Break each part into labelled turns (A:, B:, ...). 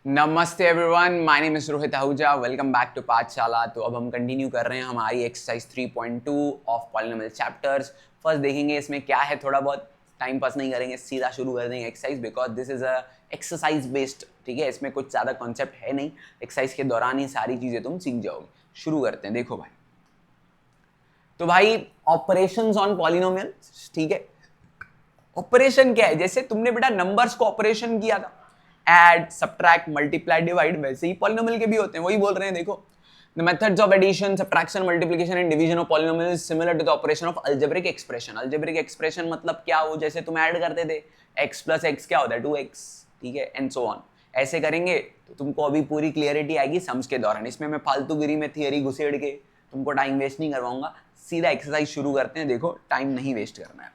A: नमस्ते everyone, my name is Rohit Ahuja. Welcome back to Pathshala. तो अब हम कंटिन्यू कर रहे हैं हमारी exercise 3.2 of polynomial chapters. First देखेंगे इसमें क्या है, थोड़ा बहुत टाइम पास नहीं करेंगे, सीधा शुरू कर देंगे exercise, because this is a exercise based. ठीक है, इसमें कुछ ज़्यादा कॉन्सेप्ट है नहीं, एक्सरसाइज के दौरान ही सारी चीज़ें तुम सीख जाओगे। शुरू करते हैं। देखो भाई, तो भाई ऑपरेशंस ऑन पॉलिनोमियल्स। ठीक है, ऑपरेशन क्या है? जैसे तुमने बेटा नंबर्स को ऑपरेशन किया था, ऐड, सब्ट्रैक्ट, मल्टीप्लाई, डिवाइड, वैसे ही पॉलिनोमियल के भी होते हैं। वही बोल रहे हैं, देखो, the methods of addition, subtraction, multiplication and division of polynomial is similar to the operation of algebraic expression. algebraic expression मतलब क्या हो? जैसे तुम ऐड करते थे, x plus x क्या होता है? 2x। ठीक है, and so on। ऐसे करेंगे तो तुमको अभी पूरी क्लियरिटी आएगी सम्स के दौरान। इसमें मैं फालतूगिरी में थियरी घुसेड़ के तुमको टाइम वेस्ट नहीं करवाऊंगा, सीधा एक्सरसाइज शुरू करते हैं। देखो, टाइम नहीं वेस्ट करना है।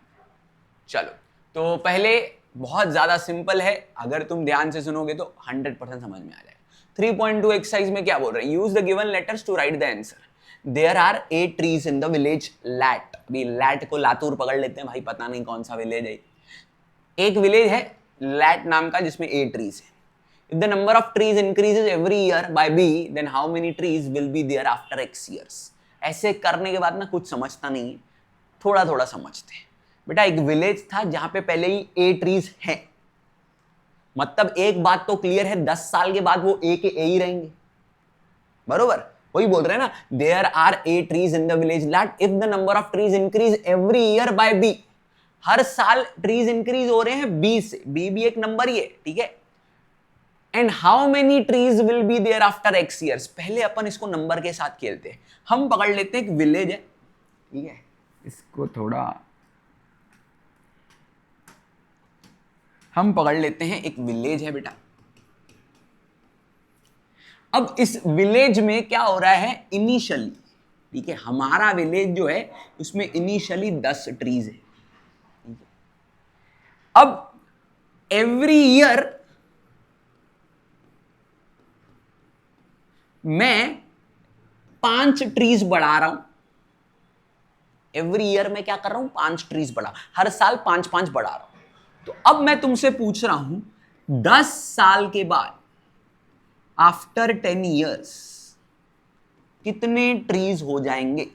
A: चलो, तो पहले बहुत ज्यादा सिंपल है, अगर तुम ध्यान से सुनोगे तो 100% समझ में आ जाएगा। 3.2 एक्सरसाइज में क्या बोल रहे हैं? Use the given letters to write the answer. There are 8 trees in the village लैट। अभी लैट को लातूर पकड़ लेते हैं भाई, पता नहीं कौन सा विलेज है। एक विलेज है लैट नाम का जिसमें 8 ट्रीज है। If the number of trees increases every year by b, then how many trees will be there after x years. ऐसे करने के बाद ना कुछ समझता नहीं है, थोड़ा थोड़ा समझते हैं। बेटा, एक विलेज था जहां पे पहले ही 8 ट्रीज हैं, मतलब एक बात तो क्लियर है, 10 साल के बाद वो ए के ए ही रहेंगे। बरोबर, वही बोल रहे हैं ना, there are 8 trees in the village let if the number of trees increase every year by b. हर साल ट्रीज इंक्रीज हो रहे हैं बी से, बी भी एक नंबर ही है। ठीक है, and how many trees will be there after x years. पहले अपन इसको नंबर के साथ खेलते हैं। हम पकड़ लेते हैं एक विलेज है, ठीक है, इसको थोड़ा हम पकड़ लेते हैं, एक विलेज है बेटा। अब इस विलेज में क्या हो रहा है? इनिशियली, ठीक है, हमारा विलेज जो है उसमें इनिशियली 10 ट्रीज है। ठीक है, अब एवरी ईयर मैं 5 ट्रीज बढ़ा रहा हूं। एवरी ईयर में क्या कर रहा हूं? 5 ट्रीज बढ़ा, हर साल 5-5 बढ़ा रहा हूं। तो अब मैं तुमसे पूछ रहा हूं, 10 साल के बाद, आफ्टर 10 ईयर्स, कितने ट्रीज हो जाएंगे?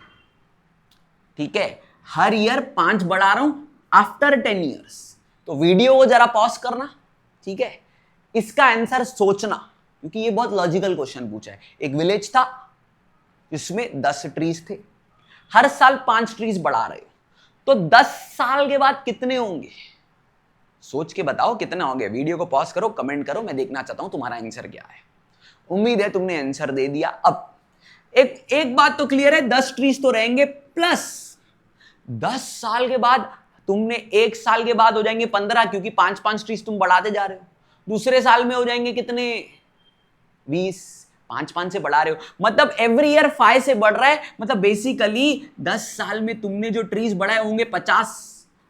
A: ठीक है, हर ईयर 5 बढ़ा रहा हूं आफ्टर 10 ईयर्स। तो वीडियो को जरा पॉज करना, ठीक है, इसका आंसर सोचना, क्योंकि ये बहुत लॉजिकल क्वेश्चन पूछा है। एक विलेज था जिसमें 10 ट्रीज थे, हर साल 5 ट्रीज बढ़ा रहे हो, तो 10 साल के बाद कितने होंगे? सोच के बताओ कितना हो गया। वीडियो को पॉज करो, कमेंट करो, मैं देखना चाहता हूं तुम्हारा आंसर क्या है। उम्मीद है तुमने आंसर दे दिया। अब एक बात तो क्लियर है, 10 ट्रीज तो रहेंगे, प्लस 10 साल के बाद तुमने, एक साल के बाद हो जाएंगे 15, क्योंकि 5-5 ट्रीज तुम बढ़ाते जा रहे हो। दूसरे साल में हो जाएंगे कितने? 20। 5-5 से बढ़ा रहे हो, मतलब एवरी ईयर 5 से बढ़ रहा है। मतलब बेसिकली 10 साल में तुमने जो ट्रीज बढ़ाए होंगे 50।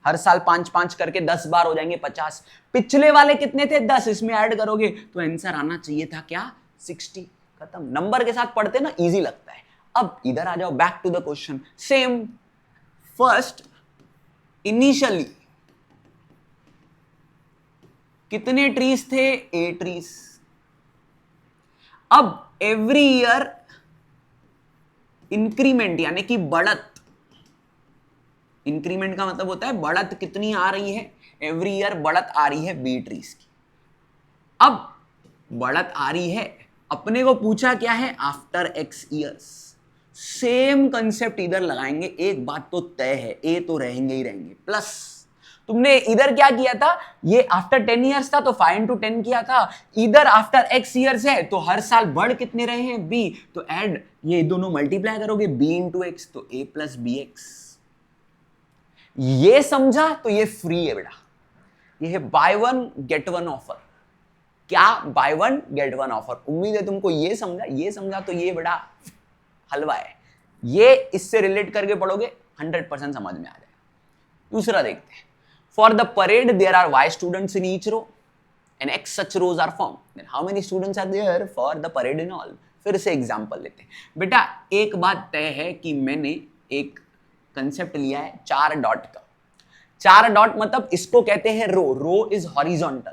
A: हर साल 5-5 करके 10 बार हो जाएंगे 50। पिछले वाले कितने थे? 10। इसमें ऐड करोगे तो आंसर आना चाहिए था क्या? 60। खत्म। नंबर के साथ पढ़ते ना, इजी लगता है। अब इधर आ जाओ, back to the question. Same, first initially कितने ट्रीज थे? 8 ट्रीज। अब एवरी ईयर इंक्रीमेंट, यानी कि बढ़त। इंक्रीमेंट का मतलब होता है बढ़त कितनी आ रही है? एवरी ईयर बढ़त आ रही है बी ट्रीज की। अब बढ़त आ रही है, अपने को पूछा क्या है? After x years. Same concept इधर लगाएंगे। एक बात तो तय है, ए तो रहेंगे ही रहेंगे, प्लस तुमने इधर क्या किया था? ये आफ्टर 10 ईयर्स था तो 5 into 10 किया था। इधर आफ्टर एक्स ईयर्स है तो हर साल बढ़ कितने रहे हैं? बी। तो ऐड, ये दोनों मल्टीप्लाई करोगे, बी इंटू एक्स, तो ए प्लस बी एक्स। ये समझा तो ये फ्री है बेटा, ये है buy one get one offer. क्या? Buy one get one offer. उम्मीद है तुमको ये समझा। ये समझा तो ये बड़ा हलवा है, ये इससे रिलेट करके पढ़ोगे 100% समझ में आ जाएगा। दूसरा देखते हैं। For the parade there are y students in each row and x such rows are formed, then how many students are there for the parade in all? फिर से एग्जांपल लेते हैं। बेटा, एक बात तय है कि मैंने एक कंसेप्ट लिया है 4 डॉट का। 4 डॉट मतलब इसको कहते हैं रो। रो इज हॉरिजॉन्टल,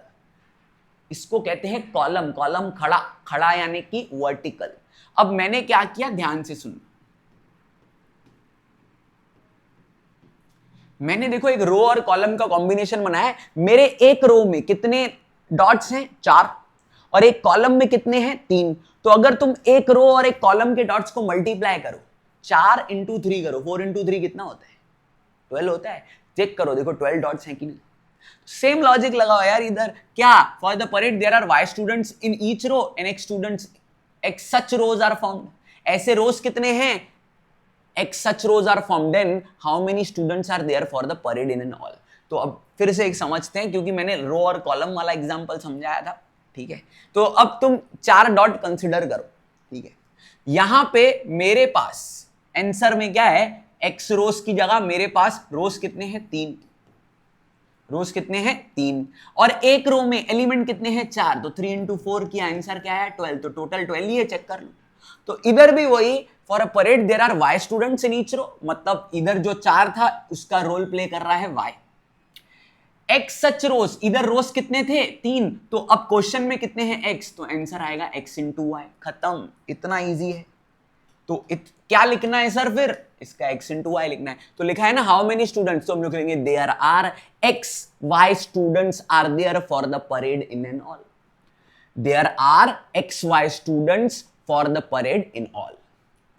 A: इसको कहते हैं कॉलम। कॉलम खड़ा, खड़ा यानी कि वर्टिकल। अब मैंने क्या किया, ध्यान से सुनो। मैंने देखो एक रो और कॉलम का कॉम्बिनेशन बनाया है। मेरे एक रो में कितने डॉट्स हैं, 4, और एक कॉलम में कितने हैं, 3। तो अगर तुम एक रो और एक कॉलम के डॉट्स को मल्टीप्लाई करो, 4 इंटू 3 करो, 4 इंटू 3 कितना होता है, 12 होता है। चेक करो, देखो 12 डॉट्स हैं कि नहीं। सेम लॉजिक लगाओ यार इधर। क्या, for the parade there are y students in each row and x students, x such rows are formed. ऐसे रोज कितने हैं, x such rows are formed, then how many students are there for the parade in and all। तो अब फिर से एक समझते हैं, क्योंकि मैंने रो और कॉलम वाला एग्जांपल समझाया था, ठीक है। तो अब तुम 4 डॉट कंसिडर करो, ठीक है। यहां पे मेरे पास आंसर में क्या है, x रोज की जगह मेरे पास रोज कितने हैं, 3। रोज कितने हैं, 3। और एक रो में एलिमेंट कितने हैं, 4। तो 3 इंटू 4 की आंसर क्या है, 12। तो टोटल 12 ही है, चेक कर लो। तो इधर भी वही, for a parade there are y students in each row, मतलब इधर जो 4 था उसका रोल प्ले कर रहा है y। x सच रोज, इधर रोज कितने थे, 3। तो अब क्वेश्चन में कितने हैं, x, तो आंसर आएगा x इंटू y। खत्म, इतना इजी है। तो क्या लिखना है सर, फिर इसका x इंटू y लिखना है। तो लिखा है ना हाउ मेनी स्टूडेंट्स, तो हम लोग लिखेंगे there are x y students are there for the parade in and all. There are x y students for the parade in all.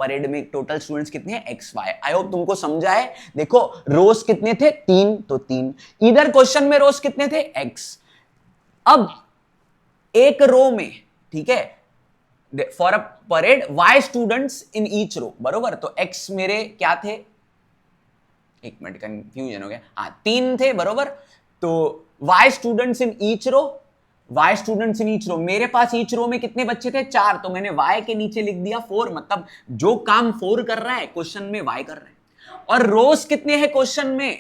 A: Parade में टोटल स्टूडेंट्स कितने हैं, एक्स वाई। आई होप तुमको समझा है। देखो रोज कितने थे, 3, तो 3। इधर क्वेश्चन में रोज कितने थे, एक्स। अब एक रो में, ठीक है, for a parade y students in each row, बरोबर। तो एक्स मेरे क्या थे, एक मिनट कंफ्यूजन हो गया, हाँ 3 थे, बरोबर। तो y students in each row, y students in each row, मेरे पास ईच रो में कितने बच्चे थे, 4। तो मैंने y के नीचे लिख दिया 4, मतलब जो काम 4 कर रहा है क्वेश्चन में y कर रहे हैं। और रोज कितने हैं क्वेश्चन में,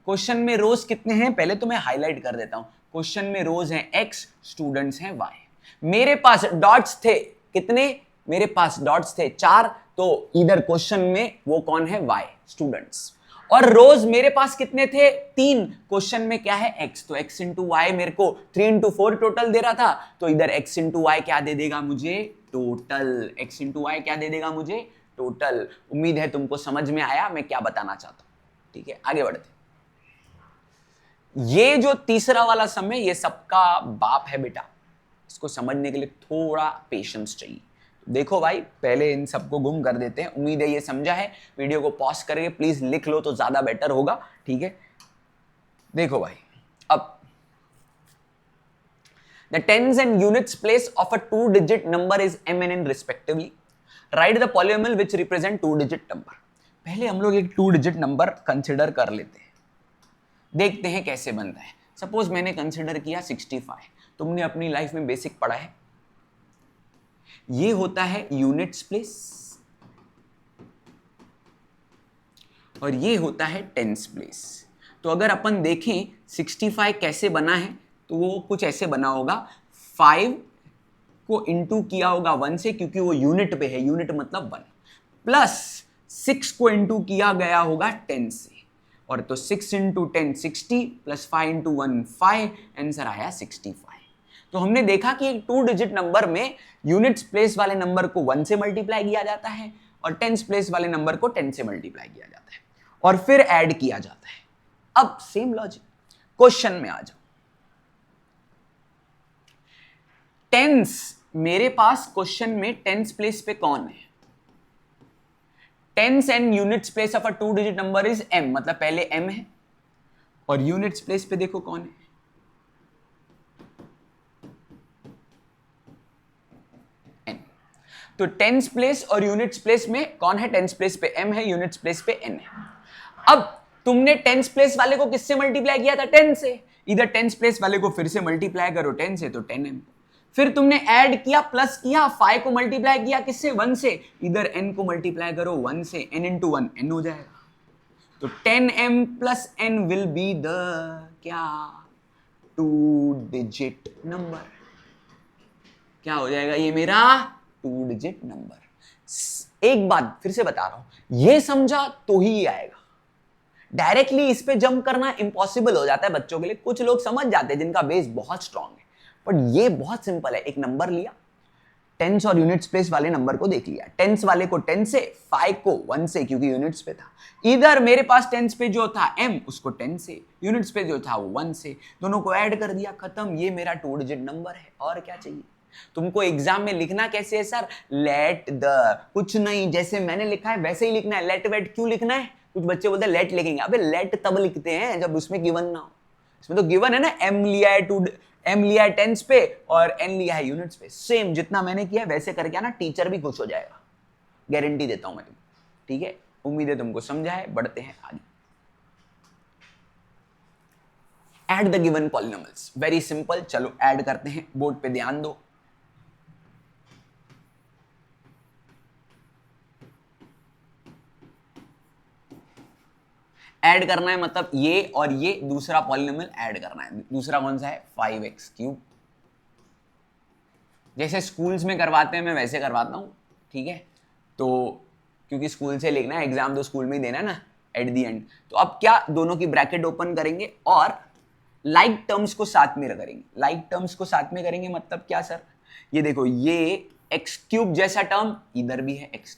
A: क्वेश्चन में रोज कितने हैं, पहले तो मैं हाईलाइट कर देता हूं। क्वेश्चन में रोज हैं x, स्टूडेंट्स हैं y। मेरे पास डॉट्स थे कितने, मेरे पास डॉट्स थे 4। तो इधर क्वेश्चन में वो कौन है, y स्टूडेंट्स। और रोज मेरे पास कितने थे, 3। क्वेश्चन में क्या है, x। तो x इंटू वाई मेरे को 3 इंटू 4 टोटल दे रहा था। तो इधर x इंटू वाई क्या दे देगा मुझे, टोटल। x इंटू वाई क्या दे देगा मुझे, टोटल। उम्मीद है तुमको समझ में आया मैं क्या बताना चाहता हूं, ठीक है। आगे बढ़ते। ये जो तीसरा वाला समय, ये सबका बाप है बेटा। इसको समझने के लिए थोड़ा पेशेंस चाहिए। देखो भाई, पहले इन सबको गुम कर देते हैं। उम्मीद है ये समझा है। वीडियो को पॉज करके प्लीज लिख लो तो ज्यादा बेटर होगा, ठीक है। देखो भाई, अब the tens and units place of a 2-digit number is m and n respectively. Write the polynomial which represent 2-digit number. पहले हम लोग एक 2-digit नंबर कंसिडर कर लेते हैं, देखते हैं कैसे बनता है। सपोज मैंने कंसिडर किया 65। तुमने अपनी लाइफ में बेसिक पढ़ा है, ये होता है यूनिट्स प्लेस और ये होता है टेंस प्लेस। तो अगर अपन देखें 65 कैसे बना है, तो वो कुछ ऐसे बना होगा, 5 को इंटू किया होगा 1 से, क्योंकि वो यूनिट पे है, यूनिट मतलब 1, प्लस 6 को इंटू किया गया होगा 10 से, और तो 6 इंटू 10 60, प्लस 5 इंटू 1 5, आंसर आया 65। तो हमने देखा कि एक 2 डिजिट नंबर में यूनिट्स प्लेस वाले नंबर को 1 से मल्टीप्लाई किया जाता है और टेंस प्लेस वाले नंबर को 10 से मल्टीप्लाई किया जाता है और फिर ऐड किया जाता है। अब सेम लॉजिक क्वेश्चन में आ जाओ। टेंस, मेरे पास क्वेश्चन में टेंस प्लेस पे कौन है, tens and units place of a 2 digit number is m, मतलब पहले m है, और यूनिट्स प्लेस पे देखो कौन है, n। तो टेंस प्लेस और यूनिट्स प्लेस में कौन है, टेंस प्लेस पे m है, यूनिट्स प्लेस पे n है। अब तुमने टेंस प्लेस वाले को किससे मल्टीप्लाई किया था, 10 से। इधर टेंस प्लेस वाले को फिर से मल्टीप्लाई करो 10 से, तो 10m। फिर तुमने ऐड किया, प्लस किया, 5 को मल्टीप्लाई किया किससे, 1 से। इधर n को मल्टीप्लाई करो 1 से, n इंटू 1 n हो जाएगा। तो 10m plus n will be the क्या, 2 डिजिट नंबर। क्या हो जाएगा ये मेरा 2 डिजिट नंबर। एक बात फिर से बता रहा हूं, ये समझा तो ही आएगा, डायरेक्टली इस पे जंप करना इंपॉसिबल हो जाता है बच्चों के लिए। कुछ लोग समझ जाते हैं जिनका बेस बहुत स्ट्रांग है, बट ये बहुत सिंपल है, एक नंबर लिया, टेंस और यूनिट्स प्लेस वाले नंबर को देख लिया, टेंस वाले को 10 से, 5 को 1 से क्योंकि यूनिट्स पे था। इधर मेरे पास टेंस पे जो था m उसको 10 से, यूनिट्स पे जो था वो 1 से, दोनों को ऐड कर दिया, खत्म, ये मेरा 2 डिजिट नंबर है। और क्या चाहिए तुमको? एग्जाम में लिखना कैसे है सर? लेट द, कुछ नहीं, जैसे मैंने लिखा है वैसे ही लिखना है। लेट वेट क्यों लिखना है? कुछ बच्चे बोलते हैं लेट लिखेंगे, अबे लेट तब लिखते हैं जब उसमें गिवन ना हो। इसमें तो गिवन है ना, m लिया है m लिया है टेंस पे और n लिया है यूनिट्स पे। सेम जितना मैंने किया वैसे करके आना, टीचर भी खुश हो जाएगा, गारंटी देता हूं मैं तुमको। ठीक है, उम्मीद है तुमको समझा है। बढ़ते हैं आगे। Add the given polynomials, very simple, चलो ऐड करते हैं, बोर्ड पे ध्यान दो। ऐड करना है मतलब ये और ये दूसरा पॉलिनोमियल ऐड करना है। दूसरा कौन सा है? 5x3। जैसे स्कूल्स में करवाते हैं मैं वैसे करवाता हूं, ठीक है। तो क्योंकि स्कूल से लिखना है, एग्जाम तो स्कूल में ही देना है ना एट दी एंड। तो अब क्या, दोनों की ब्रैकेट ओपन करेंगे और लाइक टर्म्स को साथ में करेंगे। लाइक टर्म्स को साथ में करेंगे मतलब क्या सर? ये देखो, ये x³ जैसा टर्म इधर भी है x³,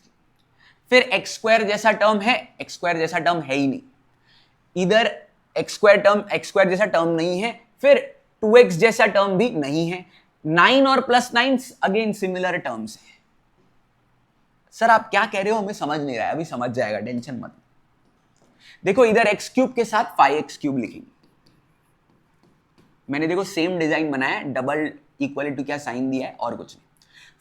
A: फिर x² जैसा टर्म है, x² जैसा टर्म है ही नहीं इधर, x² जैसा टर्म नहीं है, फिर 2x जैसा टर्म भी नहीं है। 9 और +9 अगेन सिमिलर टर्म्स है। सर आप क्या कह रहे हो, हमें समझ नहीं रहा है, अभी समझ जाएगा, टेंशन मत। देखो इधर x³ के साथ 5x³ लिखेंगे। मैंने देखो सेम डिजाइन बनाया, डबल इक्वल टू क्या साइन दिया है और कुछ नहीं।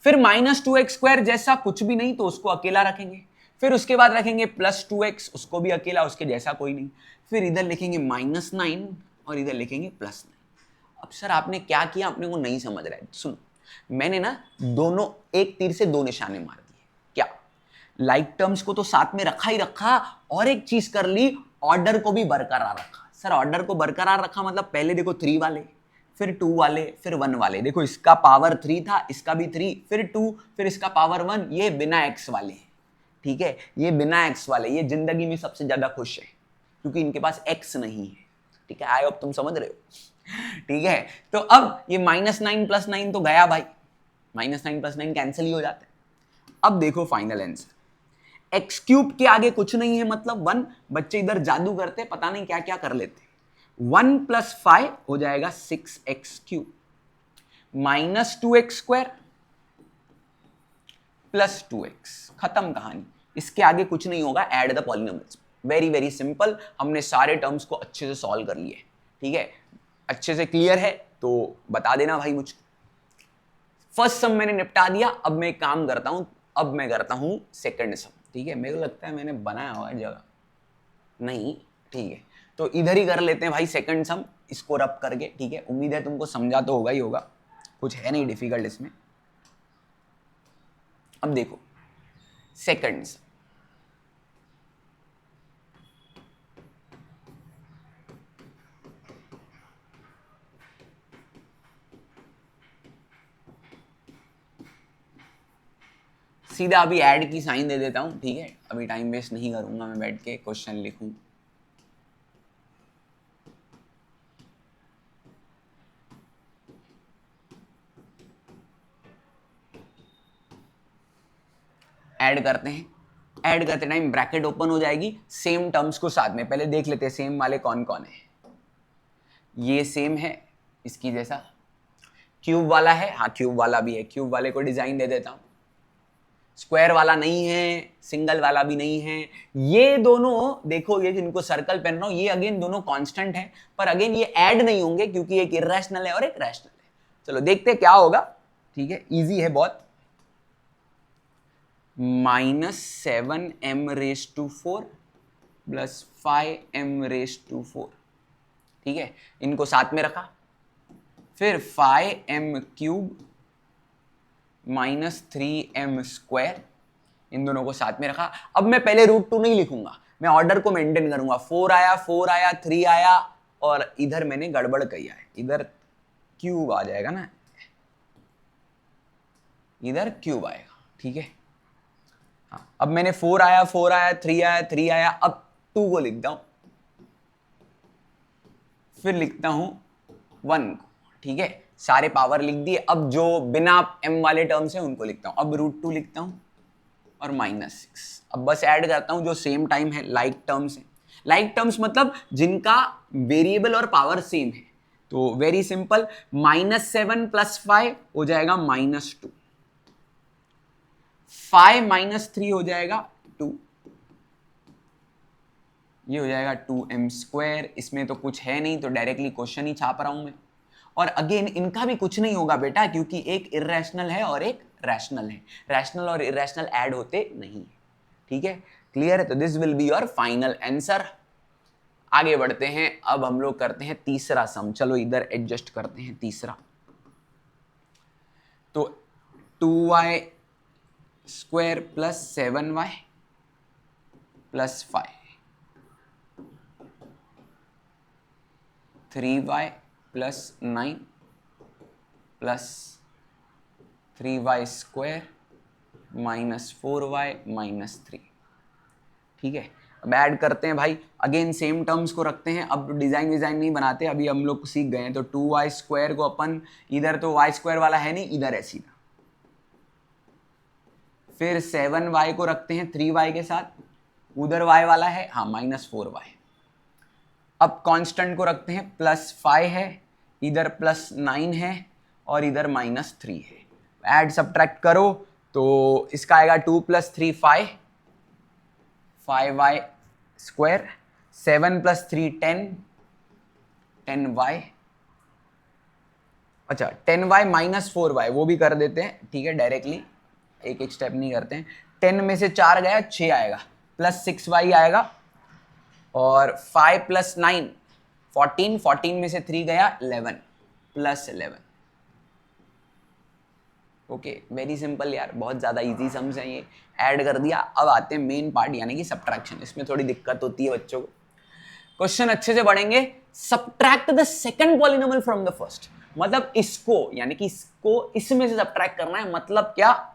A: फिर -2x² जैसा कुछ भी नहीं तो उसको अकेला रखेंगे, फिर उसके बाद रखेंगे +2x, उसको भी अकेला, उसके जैसा कोई नहीं। फिर इधर लिखेंगे -9 और इधर लिखेंगे +9। अब सर आपने क्या किया, अपने को नहीं समझ रहा है। सुनो, मैंने ना दोनों एक तीर से दो निशाने मार दिए। क्या? लाइक टर्म्स को तो साथ में रखा ही रखा, और एक चीज कर ली, ऑर्डर को भी बरकरार रखा। सर ऑर्डर को बरकरार रखा मतलब पहले देखो 3 वाले, फिर 2 वाले, फिर 1 वाले। देखो इसका पावर 3 था, इसका भी 3, फिर 2, फिर इसका पावर 1। ये बिना x वाले हैं, ठीक है, ये बिना x वाले, ये जिंदगी में सबसे ज्यादा खुश है क्योंकि इनके पास x नहीं है। ठीक है, आई होप तुम समझ रहे हो। ठीक है, तो अब ये -9 + 9 तो गया भाई, -9 + 9 कैंसिल ही हो जाता है। अब देखो फाइनल आंसर, x³ के आगे कुछ नहीं है मतलब 1। बच्चे इधर जादू करते, पता नहीं क्या क्या कर लेते। 1 + 5 हो जाएगा 6x³ -2x² +2x, खत्म कहानी। इसके आगे कुछ नहीं होगा। Add the polynomials, very very simple. हमने सारे टर्म्स को अच्छे से सॉल्व कर लिए, ठीक है। अच्छे से क्लियर है तो बता देना भाई मुझको। फर्स्ट सम मैंने निपटा दिया। अब मैं एक काम करता हूं, अब मैं करता हूं सेकंड सम, ठीक है। मेरे को लगता है मैंने बनाया हुआ जगह नहीं, ठीक है, तो इधर ही कर लेते हैं भाई सेकंड सम, इसको रब करके, ठीक है। उम्मीद है तुमको समझा तो होगा ही होगा, कुछ है नहीं डिफिकल्ट इसमें। अब देखो सेकंड सम, सीधा अभी ऐड की साइन दे देता हूं, ठीक है। अभी टाइम वेस्ट नहीं करूंगा मैं, बैठ के क्वेश्चन लिखूं। ऐड करते हैं, ऐड करते टाइम ब्रैकेट ओपन हो जाएगी, सेम टर्म्स को साथ में पहले देख लेते हैं सेम वाले कौन कौन है। ये सेम है इसकी जैसा, क्यूब वाला है, हाँ क्यूब वाला भी है, क्यूब वाले को डिजाइन दे देता हूं। स्क्वायर वाला नहीं है, सिंगल वाला भी नहीं है। ये दोनों देखो, ये जिनको सर्कल पहन रहा हूं, ये अगेन दोनों कांस्टेंट है, पर अगेन ये ऐड नहीं होंगे क्योंकि एक इरेशनल है और एक रैशनल है। चलो देखते हैं क्या होगा, ठीक है, इजी है बहुत। -7m⁴ + 5m⁴, ठीक है, इनको साथ में रखा। फिर 5m³ -3m², इन दोनों को साथ में रखा। अब मैं पहले √2 नहीं लिखूंगा, मैं ऑर्डर को मेंटेन करूंगा। 4 आया, 4 आया, 3 आया, और इधर मैंने गड़बड़ किया है, इधर क्यूब आ जाएगा ना, इधर क्यूब आएगा, ठीक है। हाँ, अब मैंने 4 आया, 4 आया, 3 आया, 3 आया, अब 2 को लिखता हूं, फिर लिखता हूं 1 को, ठीक है। सारे पावर लिख दिए। अब जो बिना m वाले टर्म्स हैं उनको लिखता हूं। अब √2 लिखता हूं और -6। अब बस ऐड करता हूं जो सेम टाइम है, लाइक टर्म्स है। लाइक टर्म्स मतलब जिनका वेरिएबल और पावर सेम है। तो वेरी सिंपल, -7 + 5 हो जाएगा -2, 5 - 3 हो जाएगा 2, ये हो जाएगा 2m²। इसमें तो कुछ है नहीं तो डायरेक्टली क्वेश्चन ही छाप रहा हूं मैं। और अगेन इनका भी कुछ नहीं होगा बेटा, क्योंकि एक इर्रेशनल है और एक रैशनल है। रैशनल और इर्रेशनल ऐड होते नहीं, ठीक है, क्लियर है। तो this will be your final answer. आगे बढ़ते हैं, अब हम लोग करते हैं तीसरा सम। चलो इधर एडजस्ट करते हैं तीसरा। तो 2y² + 7y + 5, 3y + 9 + 3y² -4y -3, ठीक है। अब ऐड करते हैं भाई, अगेन सेम टर्म्स को रखते हैं। अब डिजाइन नहीं बनाते, अभी हम लोग सीख गए हैं। तो 2y² को अपन, इधर तो y² वाला है नहीं, इधर है सीधा। फिर 7y को रखते हैं 3y के साथ, उधर y वाला है, हाँ -4y। अब कांस्टेंट को रखते हैं, +5 है, इधर +9 है और इधर -3 है। ऐड सब्ट्रैक्ट करो तो इसका आएगा 2 + 3 5, 5y², 7 + 3 10, 10y, अच्छा 10y -4y वो भी कर देते हैं, ठीक है, डायरेक्टली एक एक स्टेप नहीं करते हैं। 10 में से 4 गया 6 आएगा, +6y आएगा, और 5 + 9 14, 14 में से 3 गया 11, +11। ओके, वेरी सिंपल यार, बहुत ज्यादा इजी सम्स हैं ये। ऐड कर दिया। अब आते हैं मेन पार्ट यानी कि सब्ट्रैक्शन। इसमें थोड़ी दिक्कत होती है बच्चों को, क्वेश्चन अच्छे से पढ़ेंगे। Subtract the second polynomial from the first, मतलब इसको यानी कि इसको इसमें से सब्ट्रैक्ट करना है। मतलब क्या,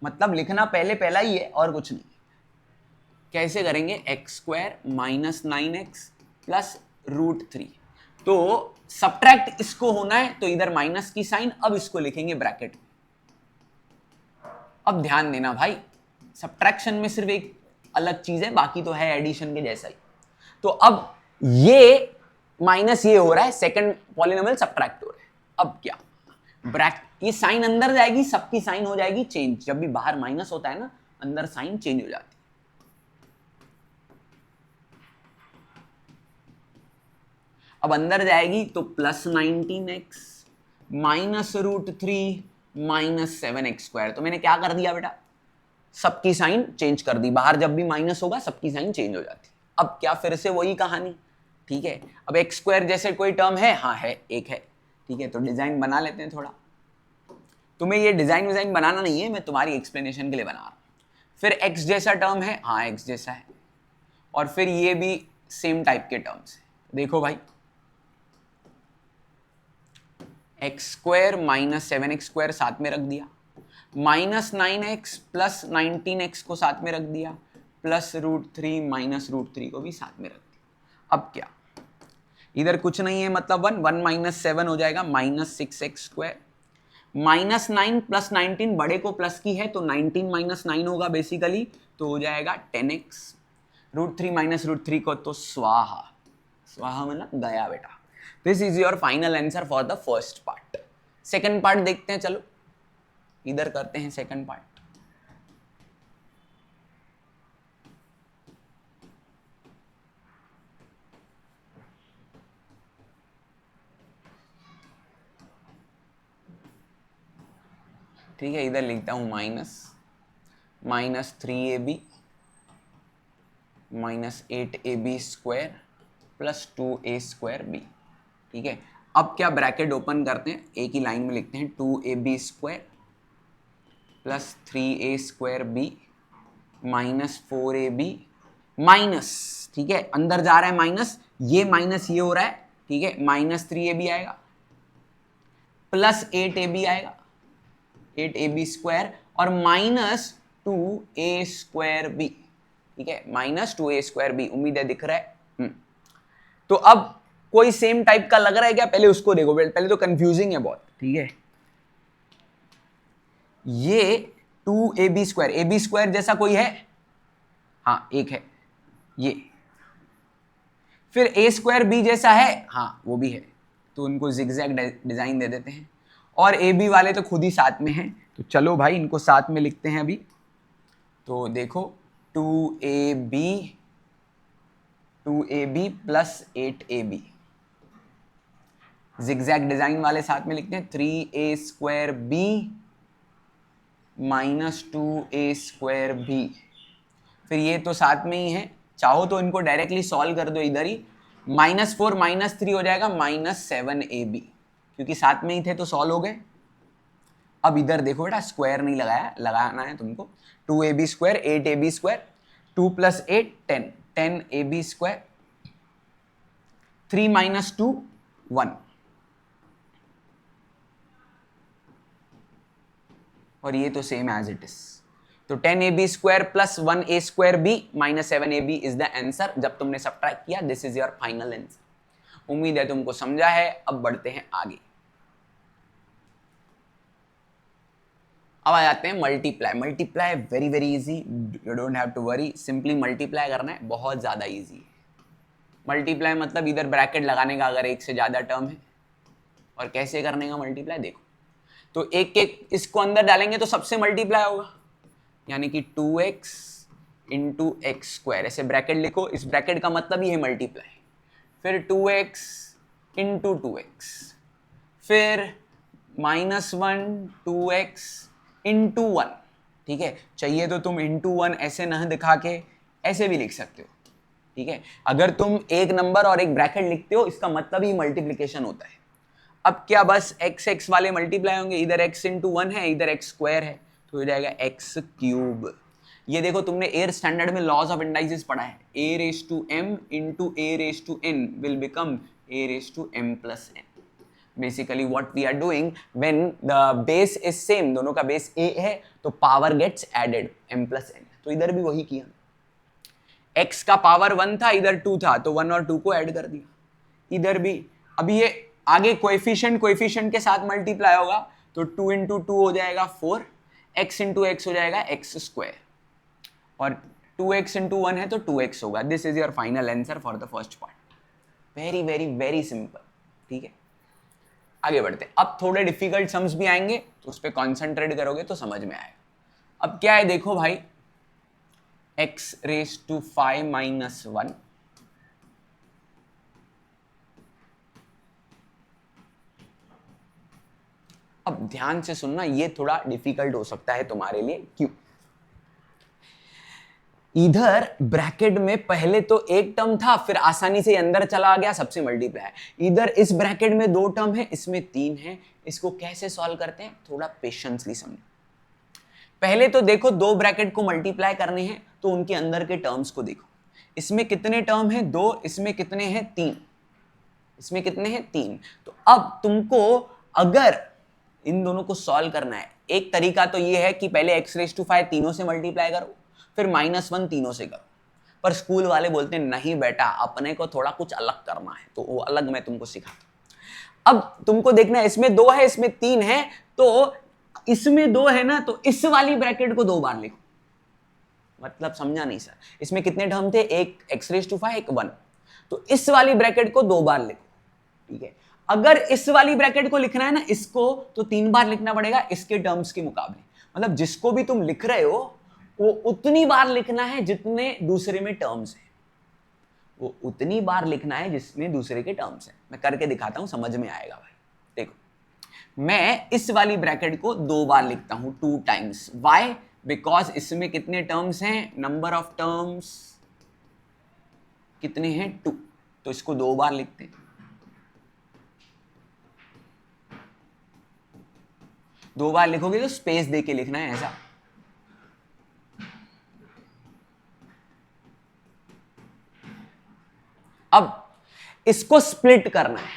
A: मतलब लिखना पहले पहला ही है और कुछ नहीं। कैसे करेंगे, x² - 9x + √3। तो सब्ट्रैक्ट इसको होना है तो इधर माइनस की साइन, अब इसको लिखेंगे ब्रैकेट में। अब ध्यान देना भाई, सब्ट्रैक्शन में सिर्फ एक अलग चीज है, बाकी तो है एडिशन के जैसा ही। तो अब ये माइनस ये हो रहा है, सेकंड पॉलिनोमियल सब्ट्रैक्ट हो रहा है। अब क्या, ब्रैकेट, ये साइन अंदर जाएगी, सबकी साइन हो जाएगी चेंज। जब भी बाहर माइनस होता है ना, अंदर साइन चेंज हो जाती है। अब अंदर जाएगी तो +19x -√3 -7x²। तो मैंने क्या कर दिया बेटा, सबकी साइन चेंज कर दी। बाहर जब भी माइनस होगा सबकी साइन चेंज हो जाती है। अब क्या, फिर से वही कहानी, ठीक है। अब x² जैसे कोई टर्म है, हाँ है, एक है, ठीक है। तो डिजाइन बना लेते हैं थोड़ा। तुम्हें ये डिजाइन बनाना नहीं है, मैं तुम्हारी एक्सप्लेनेशन के लिए बना रहा हूं। फिर x जैसा टर्म है, हाँ x जैसा है, और फिर ये भी सेम टाइप के टर्म्स है। देखो भाई, x² - 7x² साथ में रख दिया, -9x + 19x को साथ में रख दिया, +√3 -√3 को भी साथ में रख दिया। अब क्या, इधर कुछ नहीं है, मतलब 1 -7 हो जाएगा, -6x²। -9 + 19 बड़े को प्लस की है तो 19 - 9 होगा बेसिकली, तो हो जाएगा 10x। √3 - √3 को तो स्वाहा, स्वाहा मतलब गया बेटा। This is your final answer for the first part. Second part देखते हैं, चलो इधर करते हैं सेकंड पार्ट। ठीक है, इधर लिखता हूं -3ab -8ab² + 2a²b, ठीक है। अब क्या, ब्रैकेट ओपन करते हैं, एक ही लाइन में लिखते हैं 2ab² + 3a²b -4ab माइनस, ठीक है, अंदर जा रहा है माइनस, ये माइनस ये हो रहा है, ठीक है, -3ab आएगा, +8ab आएगा, 8ab² और -2a²b, ठीक है, -2a²b। उम्मीद है दिख रहा है। तो अब कोई सेम टाइप का लग रहा है क्या, पहले उसको देखो, पहले तो कंफ्यूजिंग है बहुत। ठीक है, ये 2ab square, A B square जैसा कोई है, हाँ एक है ये, फिर ए स्क्वायर बी जैसा है, हाँ वो भी है, तो उनको जिगजैग डिजाइन दे देते हैं। और ए बी वाले तो खुद ही साथ में हैं, तो चलो भाई इनको साथ में लिखते हैं अभी। तो देखो 2ab plus 8ab, zigzag design वाले साथ में लिखते हैं। 3a square b minus 2a square b, फिर ये तो साथ में ही है, चाहो तो इनको डायरेक्टली सॉल्व कर दो इधर ही, -4 -3 हो जाएगा -7ab, क्योंकि साथ में ही थे तो सॉल्व हो गए। अब इधर देखो बेटा, स्क्वायर नहीं लगाया, लगाना है तुमको। 2ab square 8ab square, 2 + 8 10, 10ab square, 3 - 2 1, और ये तो सेम एज इट इज। तो 10ab square plus 1a square b minus 7ab is the answer. जब तुमने सब्ट्रैक्ट किया, this is your final answer. उम्मीद है तुमको समझा है। अब बढ़ते हैं आगे। अब आ जाते हैं multiply. Multiply very very easy, you don't have to worry, simply multiply करना है, बहुत ज्यादा इजी है। मल्टीप्लाई मतलब इधर ब्रैकेट लगाने का अगर एक से ज्यादा टर्म है। और कैसे करने का मल्टीप्लाई देखो, तो एक एक इसको अंदर डालेंगे तो सबसे मल्टीप्लाई होगा, यानी कि 2x इंटू एक्स स्क्वायर, ऐसे ब्रैकेट लिखो, इस ब्रैकेट का मतलब ही है मल्टीप्लाई। फिर 2x इंटू 2x, फिर -1 2x इंटू 1, ठीक है। चाहिए तो तुम इंटू 1 ऐसे न दिखा के ऐसे भी लिख सकते हो, ठीक है। अगर तुम एक नंबर और एक ब्रैकेट लिखते हो, इसका मतलब ही मल्टीप्लिकेशन होता है। अब क्या बस x x वाले मल्टीप्लाई होंगे, इधर x इंटू 1 है, इधर x स्क्वायर है, तो हो जाएगा x क्यूब। ये देखो, तुमने एयर स्टैंडर्ड में लॉज ऑफ इंडाइसिस पढ़ा है, a raise to m into a raise to n will become a raise to m plus n। Basically what we are doing, when the base is same, दोनों का base a है, तो power gets added m plus n। तो इधर भी वही किया, x का पावर 1 था, इधर 2 था, तो 1 और 2 को ऐड कर दिया। इधर भी अभी ये आगे कोएफिशिएंट के साथ मल्टीप्लाई होगा, तो 2 इंटू 2 हो जाएगा 4, x इंटू एक्स हो जाएगा x स्क्वायर, और 2x इंटू 1 है तो 2x होगा। This is your final answer for the first part. Very very very simple, ठीक है। आगे बढ़ते हैं। अब थोड़े डिफिकल्ट सम्स भी आएंगे, तो उस पर कॉन्सेंट्रेट करोगे तो समझ में आएगा। अब क्या है देखो भाई, x रेज टू 5 माइनस 1, अब ध्यान से सुनना, ये थोड़ा डिफिकल्ट हो सकता है तुम्हारे लिए। क्यों? इधर ब्रैकेट में पहले तो एक टर्म था, फिर आसानी से अंदर चला गया, सबसे मल्टीप्लाई। इधर इस ब्रैकेट में 2 टर्म है, इसमें 3 है। इसको कैसे सॉल्व करते हैं, थोड़ा पेशेंसली समझो। पहले तो देखो, 2 ब्रैकेट को मल्टीप्लाई करने हैं, तो उनके अंदर के टर्म्स को देखो। इसमें कितने टर्म है? 2। इसमें कितने हैं? 3। इसमें कितने हैं? 3। तो अब तुमको अगर इन दोनों को सॉल्व करना है, एक तरीका तो ये है कि पहले x रेज टू 5 तीनों से मल्टीप्लाई करो, फिर -1 तीनों से करो। पर स्कूल वाले बोलते हैं नहीं बेटा, अपने को थोड़ा कुछ अलग करना है, तो वो अलग मैं तुमको सिखाता हूं। अब तुमको देखना है, इसमें 2 है, इसमें 3 है, तो इसमें 2 है ना, तो इस वाली ब्रैकेट को 2 बार लिखो। मतलब समझा नहीं सर? इसमें कितने टर्म थे? एक x रेज टू 5, एक 1, तो इस वाली ब्रैकेट को 2 बार लिखो, ठीक है। अगर इस वाली ब्रैकेट को लिखना है ना, इसको तो 3 बार लिखना पड़ेगा इसके टर्म्स के मुकाबले। मतलब जिसको भी तुम लिख रहे हो, वो उतनी बार लिखना है जितने दूसरे में टर्म्स है, वो उतनी बार लिखना है जिसमें दूसरे के टर्म्स है। मैं करके दिखाता हूं, समझ में आएगा भाई। देखो, मैं इस वाली ब्रैकेट को 2 बार लिखता हूं, 2 टाइम्स। वाई? बिकॉज इसमें कितने टर्म्स हैं? नंबर ऑफ टर्म्स कितने हैं? 2, तो इसको 2 बार लिखते हैं। 2 बार लिखोगे तो स्पेस दे के लिखना है, ऐसा। अब इसको स्प्लिट करना है,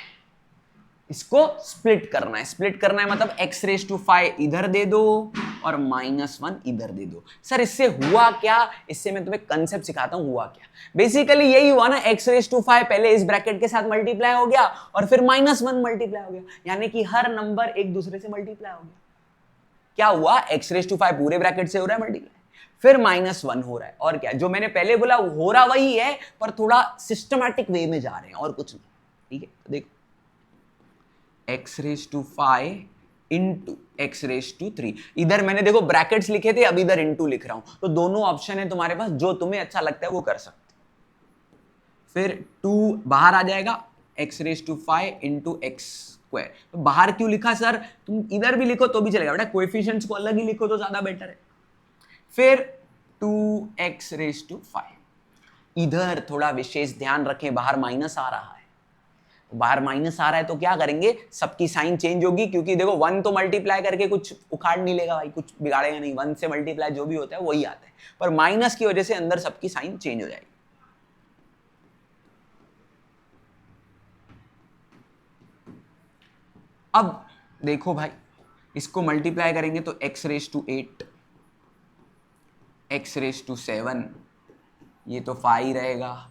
A: इसको स्प्लिट करना है। स्प्लिट करना है मतलब x रेज टू 5 इधर दे दो और -1 इधर दे दो। सर इससे हुआ क्या, इससे मैं तुम्हें कंसेप्ट सिखाता हूं हुआ क्या। बेसिकली यही हुआ ना, x⁵ पहले इस ब्रैकेट के साथ मल्टीप्लाई हो गया और फिर -1 मल्टीप्लाई हो गया, यानी कि हर नंबर एक दूसरे से मल्टीप्लाई हो गया। क्या हुआ, x⁵ पूरे ब्रैकेट से हो रहा है मल्टीप्लाई, फिर -1 हो रहा है, और क्या जो मैंने पहले बोला हो रहा वही है, पर थोड़ा सिस्टमैटिक वे में जा रहे हैं और कुछ नहीं। ठीक है, तो देखो x⁵ इंटू x⁵3, इधर मैंने देखो ब्रैकेट्स लिखे थे, अब इधर इंटू लिख रहा हूं, तो दोनों ऑप्शन है तुम्हारे पास, जो तुम्हें अच्छा लगता है वो कर सकते। फिर 2 बाहर आ जाएगा, x⁵ इंटू x²। तो बाहर क्यों लिखा सर, तुम इधर भी लिखो तो भी चलेगा बेटा, कोएफिशिएंट्स को अलग ही लिखो तो ज्यादा बेटर है। फिर 2x⁵, इधर थोड़ा विशेष ध्यान रखें, बाहर माइनस आ रहा है, बाहर माइनस आ रहा है तो क्या करेंगे, सबकी साइन चेंज होगी, क्योंकि देखो 1 तो मल्टीप्लाई करके कुछ उखाड़ नहीं लेगा भाई, कुछ बिगाड़ेगा नहीं, 1 से मल्टीप्लाई जो भी होता है वही आता है, पर माइनस की वजह से अंदर सबकी साइन चेंज हो जाएगी। अब देखो भाई, इसको मल्टीप्लाई करेंगे तो x⁵8, x⁵7, ये तो 5 रहेगा,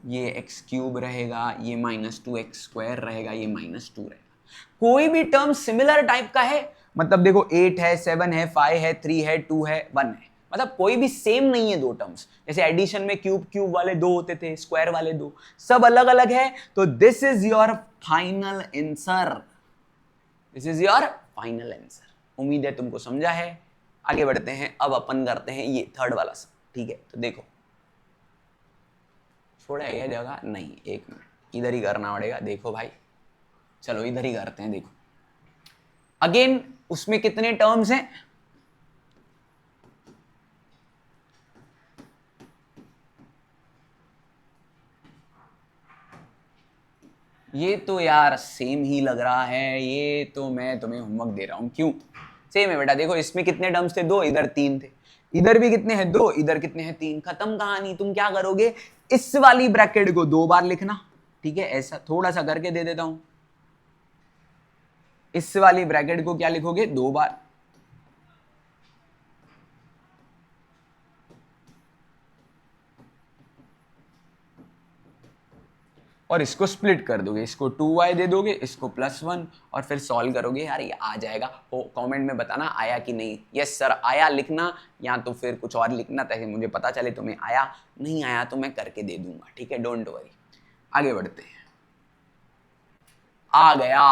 A: ये x³ रहेगा, ये -2x² रहेगा, ये -2 रहेगा। कोई भी टर्म सिमिलर टाइप का है, मतलब देखो 8 है, 7 है, 5 है, 3 है, 2 है, 1 है, मतलब कोई भी सेम नहीं है दो टर्म्स। जैसे एडिशन में क्यूब वाले 2 होते थे, स्क्वायर वाले 2, सब अलग अलग है। तो this is your final answer, this is your final answer. उम्मीद है तुमको समझा है। आगे बढ़ते हैं, अब अपन करते हैं ये थर्ड वाला सब। ठीक है, तो देखो छोड़ा है जगह नहीं, एक मिनट इधर ही करना पड़ेगा। देखो भाई, चलो इधर ही करते हैं। देखो अगेन उसमें कितने टर्म्स हैं, ये तो यार सेम ही लग रहा है, ये तो मैं तुम्हें होमवर्क दे रहा हूं। क्यों सेम है बेटा, देखो इसमें कितने टर्म्स थे, 2, इधर 3 थे, इधर भी कितने हैं 2, इधर कितने हैं 3, खत्म कहानी। तुम क्या करोगे, इस वाली ब्रैकेट को 2 बार लिखना। ठीक है, ऐसा थोड़ा सा करके दे देता हूं, इस वाली ब्रैकेट को क्या लिखोगे 2 बार, और इसको स्प्लिट कर दोगे, इसको 2y दे दोगे, इसको +1, और फिर सॉल्व करोगे। यार ये आ जाएगा, कमेंट में बताना आया कि नहीं। यस सर आया लिखना, या तो फिर कुछ और लिखना ताकि मुझे पता चले तुम्हें आया। नहीं आया तो मैं करके दे दूंगा, ठीक है, डोंट वरी। आगे बढ़ते हैं। आ गया,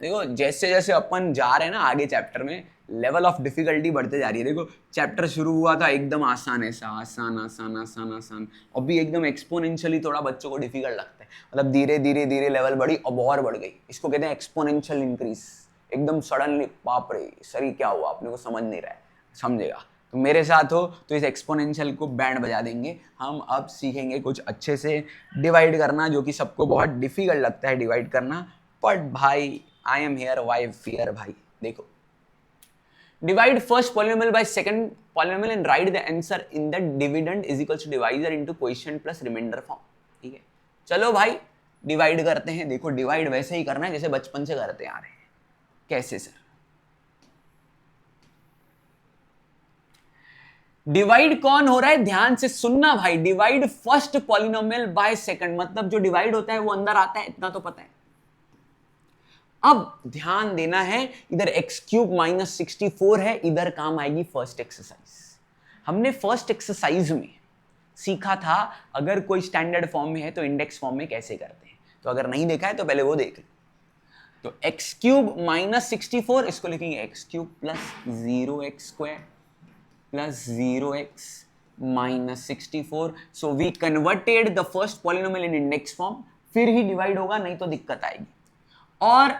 A: देखो जैसे जैसे अपन जा रहे हैं ना आगे चैप्टर में, लेवल ऑफ डिफिकल्टी बढ़ते जा रही है। देखो चैप्टर शुरू हुआ था एकदम आसान, ऐसा आसान आसान आसान आसान, और भी एकदम एक्सपोनेंशियली थोड़ा बच्चों को डिफिकल्ट लगता है, मतलब धीरे धीरे धीरे लेवल बढ़ी, अब और बढ़ गई। इसको कहते हैं एक्सपोनेंशियल इंक्रीज, एकदम सडनली। बाप रे सर ये क्या हुआ, अपने को समझ नहीं रहा है, समझेगा तो मेरे साथ हो तो इस एक्सपोनेंशियल को बैंड बजा देंगे हम। अब सीखेंगे कुछ अच्छे से डिवाइड करना, जो कि सबको बहुत डिफिकल्ट लगता है डिवाइड करना, बट भाई I am here, why fear भाई। देखो divide first polynomial by second polynomial and write the answer in the dividend is equals to divisor into quotient plus remainder form। ठीक है, चलो भाई डिवाइड करते हैं। देखो डिवाइड वैसे ही करना है जैसे बचपन से करते आ रहे हैं। कैसे सर, डिवाइड कौन हो रहा है, ध्यान से सुनना भाई। Divide first polynomial by second, मतलब जो डिवाइड होता है वो अंदर आता है, इतना तो पता है। अब ध्यान देना है, इधर x³ - 64 है, इधर काम आएगी फर्स्ट एक्सरसाइज। हमने फर्स्ट एक्सरसाइज में सीखा था अगर कोई स्टैंडर्ड फॉर्म में है तो इंडेक्स फॉर्म में कैसे करते हैं, तो अगर नहीं देखा है तो पहले वो देख लो। तो x³ - 64, इसको लिखेंगे x³ + 0x² + 0x - 64। So we converted the first polynomial in index form, फिर ही डिवाइड होगा, नहीं तो दिक्कत आएगी। और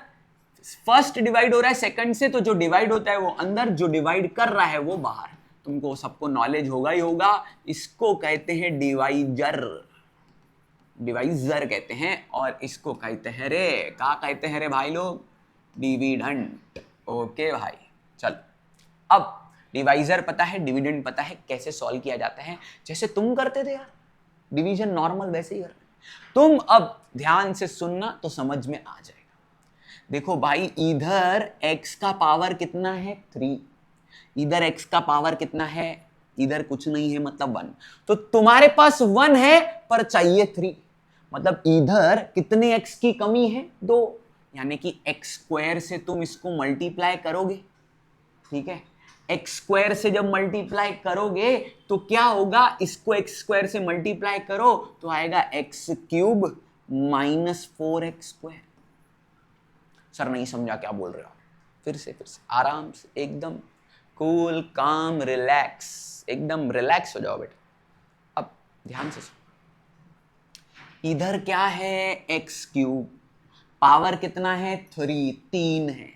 A: फर्स्ट डिवाइड हो रहा है सेकंड से, तो जो डिवाइड होता है वो अंदर, जो डिवाइड कर रहा है वो बाहर। तुमको सबको नॉलेज होगा ही होगा, इसको कहते हैं डिवाइजर, डिवाइजर कहते हैं, और इसको कहते हैं रे, क्या कहते हैं रे भाई लोग, डिविडेंड। ओके भाई चलो, अब डिवाइजर पता है, डिविडेंड पता है, कैसे सॉल्व किया जाता है, जैसे तुम करते थे यार डिवीजन नॉर्मल, वैसे ही करना। तुम अब ध्यान से सुनना तो समझ में आ जाएगा। देखो भाई इधर x का पावर कितना है 3, इधर x का पावर कितना है, इधर कुछ नहीं है मतलब 1, तो तुम्हारे पास 1 है पर चाहिए 3, मतलब इधर कितने x की कमी है, 2, यानी कि x स्क्वायर से तुम इसको मल्टीप्लाई करोगे, ठीक है। x स्क्वायर से जब मल्टीप्लाई करोगे तो क्या होगा, इसको x स्क्वायर से मल्टीप्लाई करो तो आएगा x cube minus 4x square. Sir नहीं समझा क्या बोल रहे हो, फिर से आराम से, एकदम कूल काम रिलैक्स, एकदम रिलैक्स हो जाओ बेटा। अब ध्यान से सुनो, इधर क्या है x क्यूब, पावर कितना है 3 है,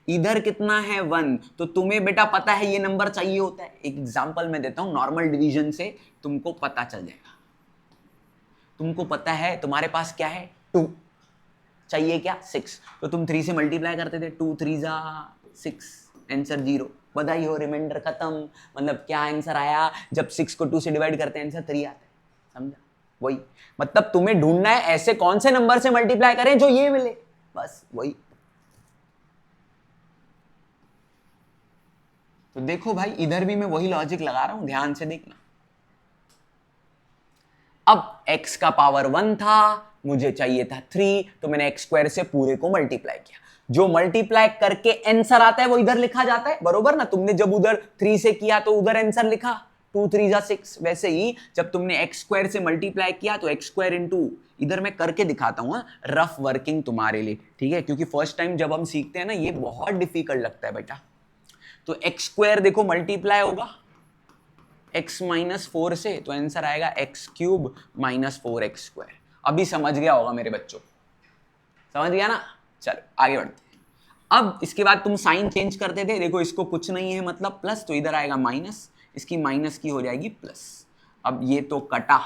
A: इधर कितना है 1, तो तुम्हें बेटा पता है ये नंबर चाहिए होता है। एक एग्जांपल मैं देता हूं, नॉर्मल डिवीजन से तुमको पता चल जाएगा। तुमको पता है तुम्हारे पास क्या है 2, चाहिए क्या 6, तो तुम 3 से मल्टीप्लाई करते थे, 2 3 जा 6, आंसर 0, बधाई हो, रिमाइंडर खत्म। मतलब क्या आंसर आया, जब 6 को 2 से डिवाइड करते हैं आंसर 3 आता है, समझा? वही मतलब तुम्हें ढूंढना है ऐसे कौन से नंबर से मल्टीप्लाई करें जो ये मिले, बस वही। तो देखो भाई, इधर भी मैं वही लॉजिक लगा रहा हूं, ध्यान से देखना। अब x का पावर 1 था, मुझे चाहिए था 3, तो मैंने x स्क्वायर से पूरे को मल्टीप्लाई किया, जो मल्टीप्लाई करके आंसर आता है वो इधर लिखा जाता है, बरोबर ना। तुमने जब उधर 3 से किया तो उधर आंसर लिखा 2 3 जा 6, वैसे ही जब तुमने x स्क्वायर से मल्टीप्लाई किया तो x स्क्वायर इंटू, इधर मैं करके दिखाता हूं, रफ वर्किंग तुम्हारे लिए, ठीक है, क्योंकि फर्स्ट टाइम जब हम सीखते हैं ना ये बहुत डिफिकल्ट लगता है बेटा। तो x स्क्वायर देखो मल्टीप्लाई होगा x माइनस 4 से, तो आंसर आएगा x cube minus 4x square. अभी समझ गया होगा मेरे बच्चों, समझ गया ना? चलो आगे बढ़ते हैं। अब इसके बाद तुम साइन चेंज करते थे, देखो इसको कुछ नहीं है मतलब प्लस, तो इधर आएगा माइनस, इसकी माइनस की हो जाएगी प्लस। अब ये तो कटा,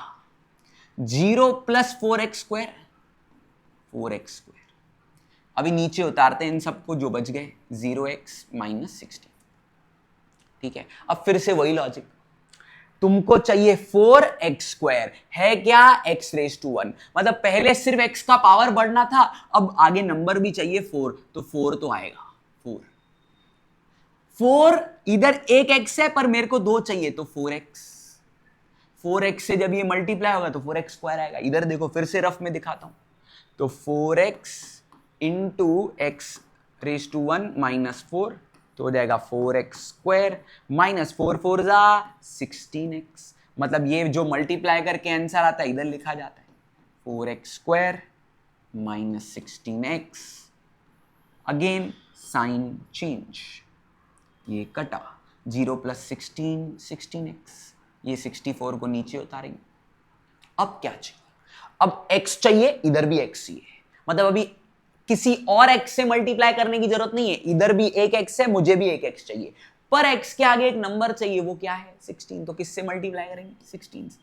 A: 0 plus 4x square, 4x square. अभी नीचे उतारते हैं इन सबको, जो बच गए 0x माइनस 16, ठीक है। अब फिर से वही लॉजिक, तुमको चाहिए 4x स्क्वायर, है क्या x रेज टू 1, मतलब पहले सिर्फ x का पावर बढ़ना था, अब आगे नंबर भी चाहिए 4, तो 4 तो आएगा 4, इधर एक x है पर मेरे को 2 चाहिए तो 4x से जब ये मल्टीप्लाई होगा तो 4x स्क्वायर आएगा। इधर देखो फिर से रफ में दिखाता हूं, तो 4x into x raise to 1 minus 4, तो हो जाएगा 4x स्क्वायर माइनस 4 4 जा 16x, मतलब ये जो मल्टीप्लाई करके आंसर आता है इधर लिखा जाता है 4x square minus 16x। Again sine change, ये कटा, 0 प्लस 16 16x, ये 64 को नीचे उतारेंगे। अब क्या चाहिए, अब x चाहिए, इधर भी x चाहिए, मतलब अभी किसी और x से मल्टीप्लाई करने की जरूरत नहीं है, इधर भी एक x है, मुझे भी एक x चाहिए, पर x के आगे एक नंबर चाहिए, वो क्या है 16, तो किससे मल्टीप्लाई करेंगे 16 से।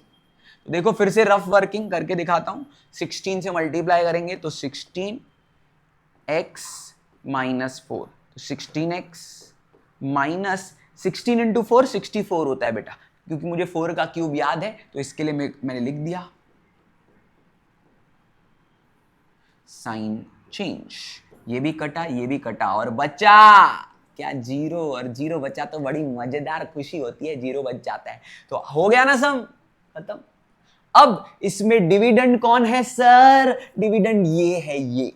A: तो देखो फिर से रफ वर्किंग करके दिखाता हूं, 16 से मल्टीप्लाई करेंगे तो 16x माइनस 4, तो 16x माइनस 16 इंटू 4 64 होता है बेटा, क्योंकि मुझे 4 का क्यूब याद है तो इसके लिए मैंने लिख दिया साइन चेंज। ये भी कटा, ये भी कटा, और बचा क्या 0, और 0 बचा तो बड़ी मजेदार खुशी होती है, 0 बच जाता है, तो हो गया ना सम खत्म। अब इसमें डिविडेंड कौन है सर, डिविडेंड ये है ये,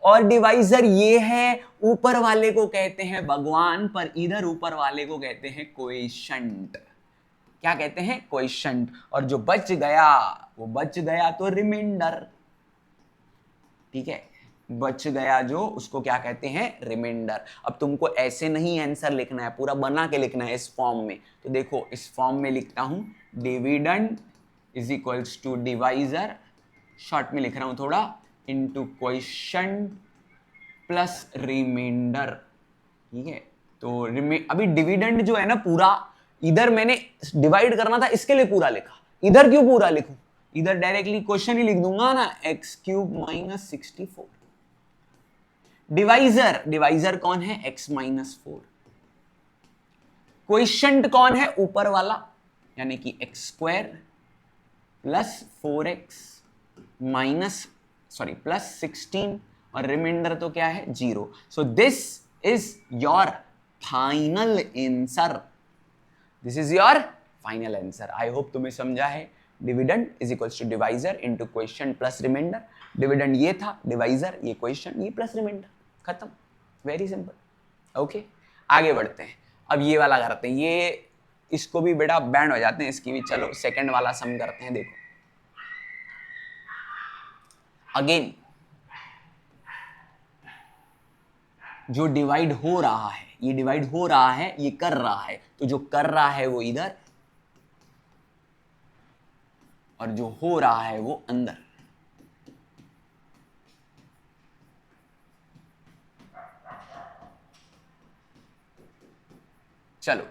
A: और डिवाइजर ये है, ऊपर वाले को कहते हैं भगवान, पर इधर ऊपर वाले को कहते हैं कोएफिशिएंट। क्या कहते हैं कोएफिशिएंट, और जो बच गया वो बच गया तो रिमाइंडर, ठीक है, बच गया जो उसको क्या कहते हैं रिमाइंडर। अब तुमको ऐसे नहीं आंसर लिखना है, पूरा बना के लिखना है इस फॉर्म में, तो देखो इस फॉर्म में लिखता हूं dividend is equals to divisor, short में लिख रहा हूं थोड़ा, इनटू कोएफिशिएंट प्लस रिमाइंडर, ठीक है। तो अभी डिविडेंड जो है ना पूरा, इधर मैंने डिवाइड करना था इसके लिए पूरा लिखा, इधर क्यों पूरा लिखूं, इधर डायरेक्टली क्वेश्चन ही लिख दूंगा ना, x क्यूब माइनस 64। डिवाइजर कौन है x माइनस 4, कोएफिशिएंट कौन है ऊपर वाला, यानी कि x square plus 4x minus plus 16, और रिमाइंडर तो क्या है 0। So this is your final answer, this is your final answer. I hope तुम्हें समझा है। Dividend is equals to divisor into question plus remainder. Dividend ये था, डिवाइजर ये क्वेश्चन, ये प्लस रिमाइंडर, खत्म, वेरी सिंपल। ओके, आगे बढ़ते हैं। अब ये वाला करते हैं, ये इसको भी बेटा बैंड हो जाते हैं इसकी भी। चलो सेकंड वाला सम करते हैं। देखो अगेन जो डिवाइड हो रहा है, ये डिवाइड हो रहा है, ये कर रहा है, तो जो कर रहा है वो इधर और जो हो रहा है वो अंदर। चलो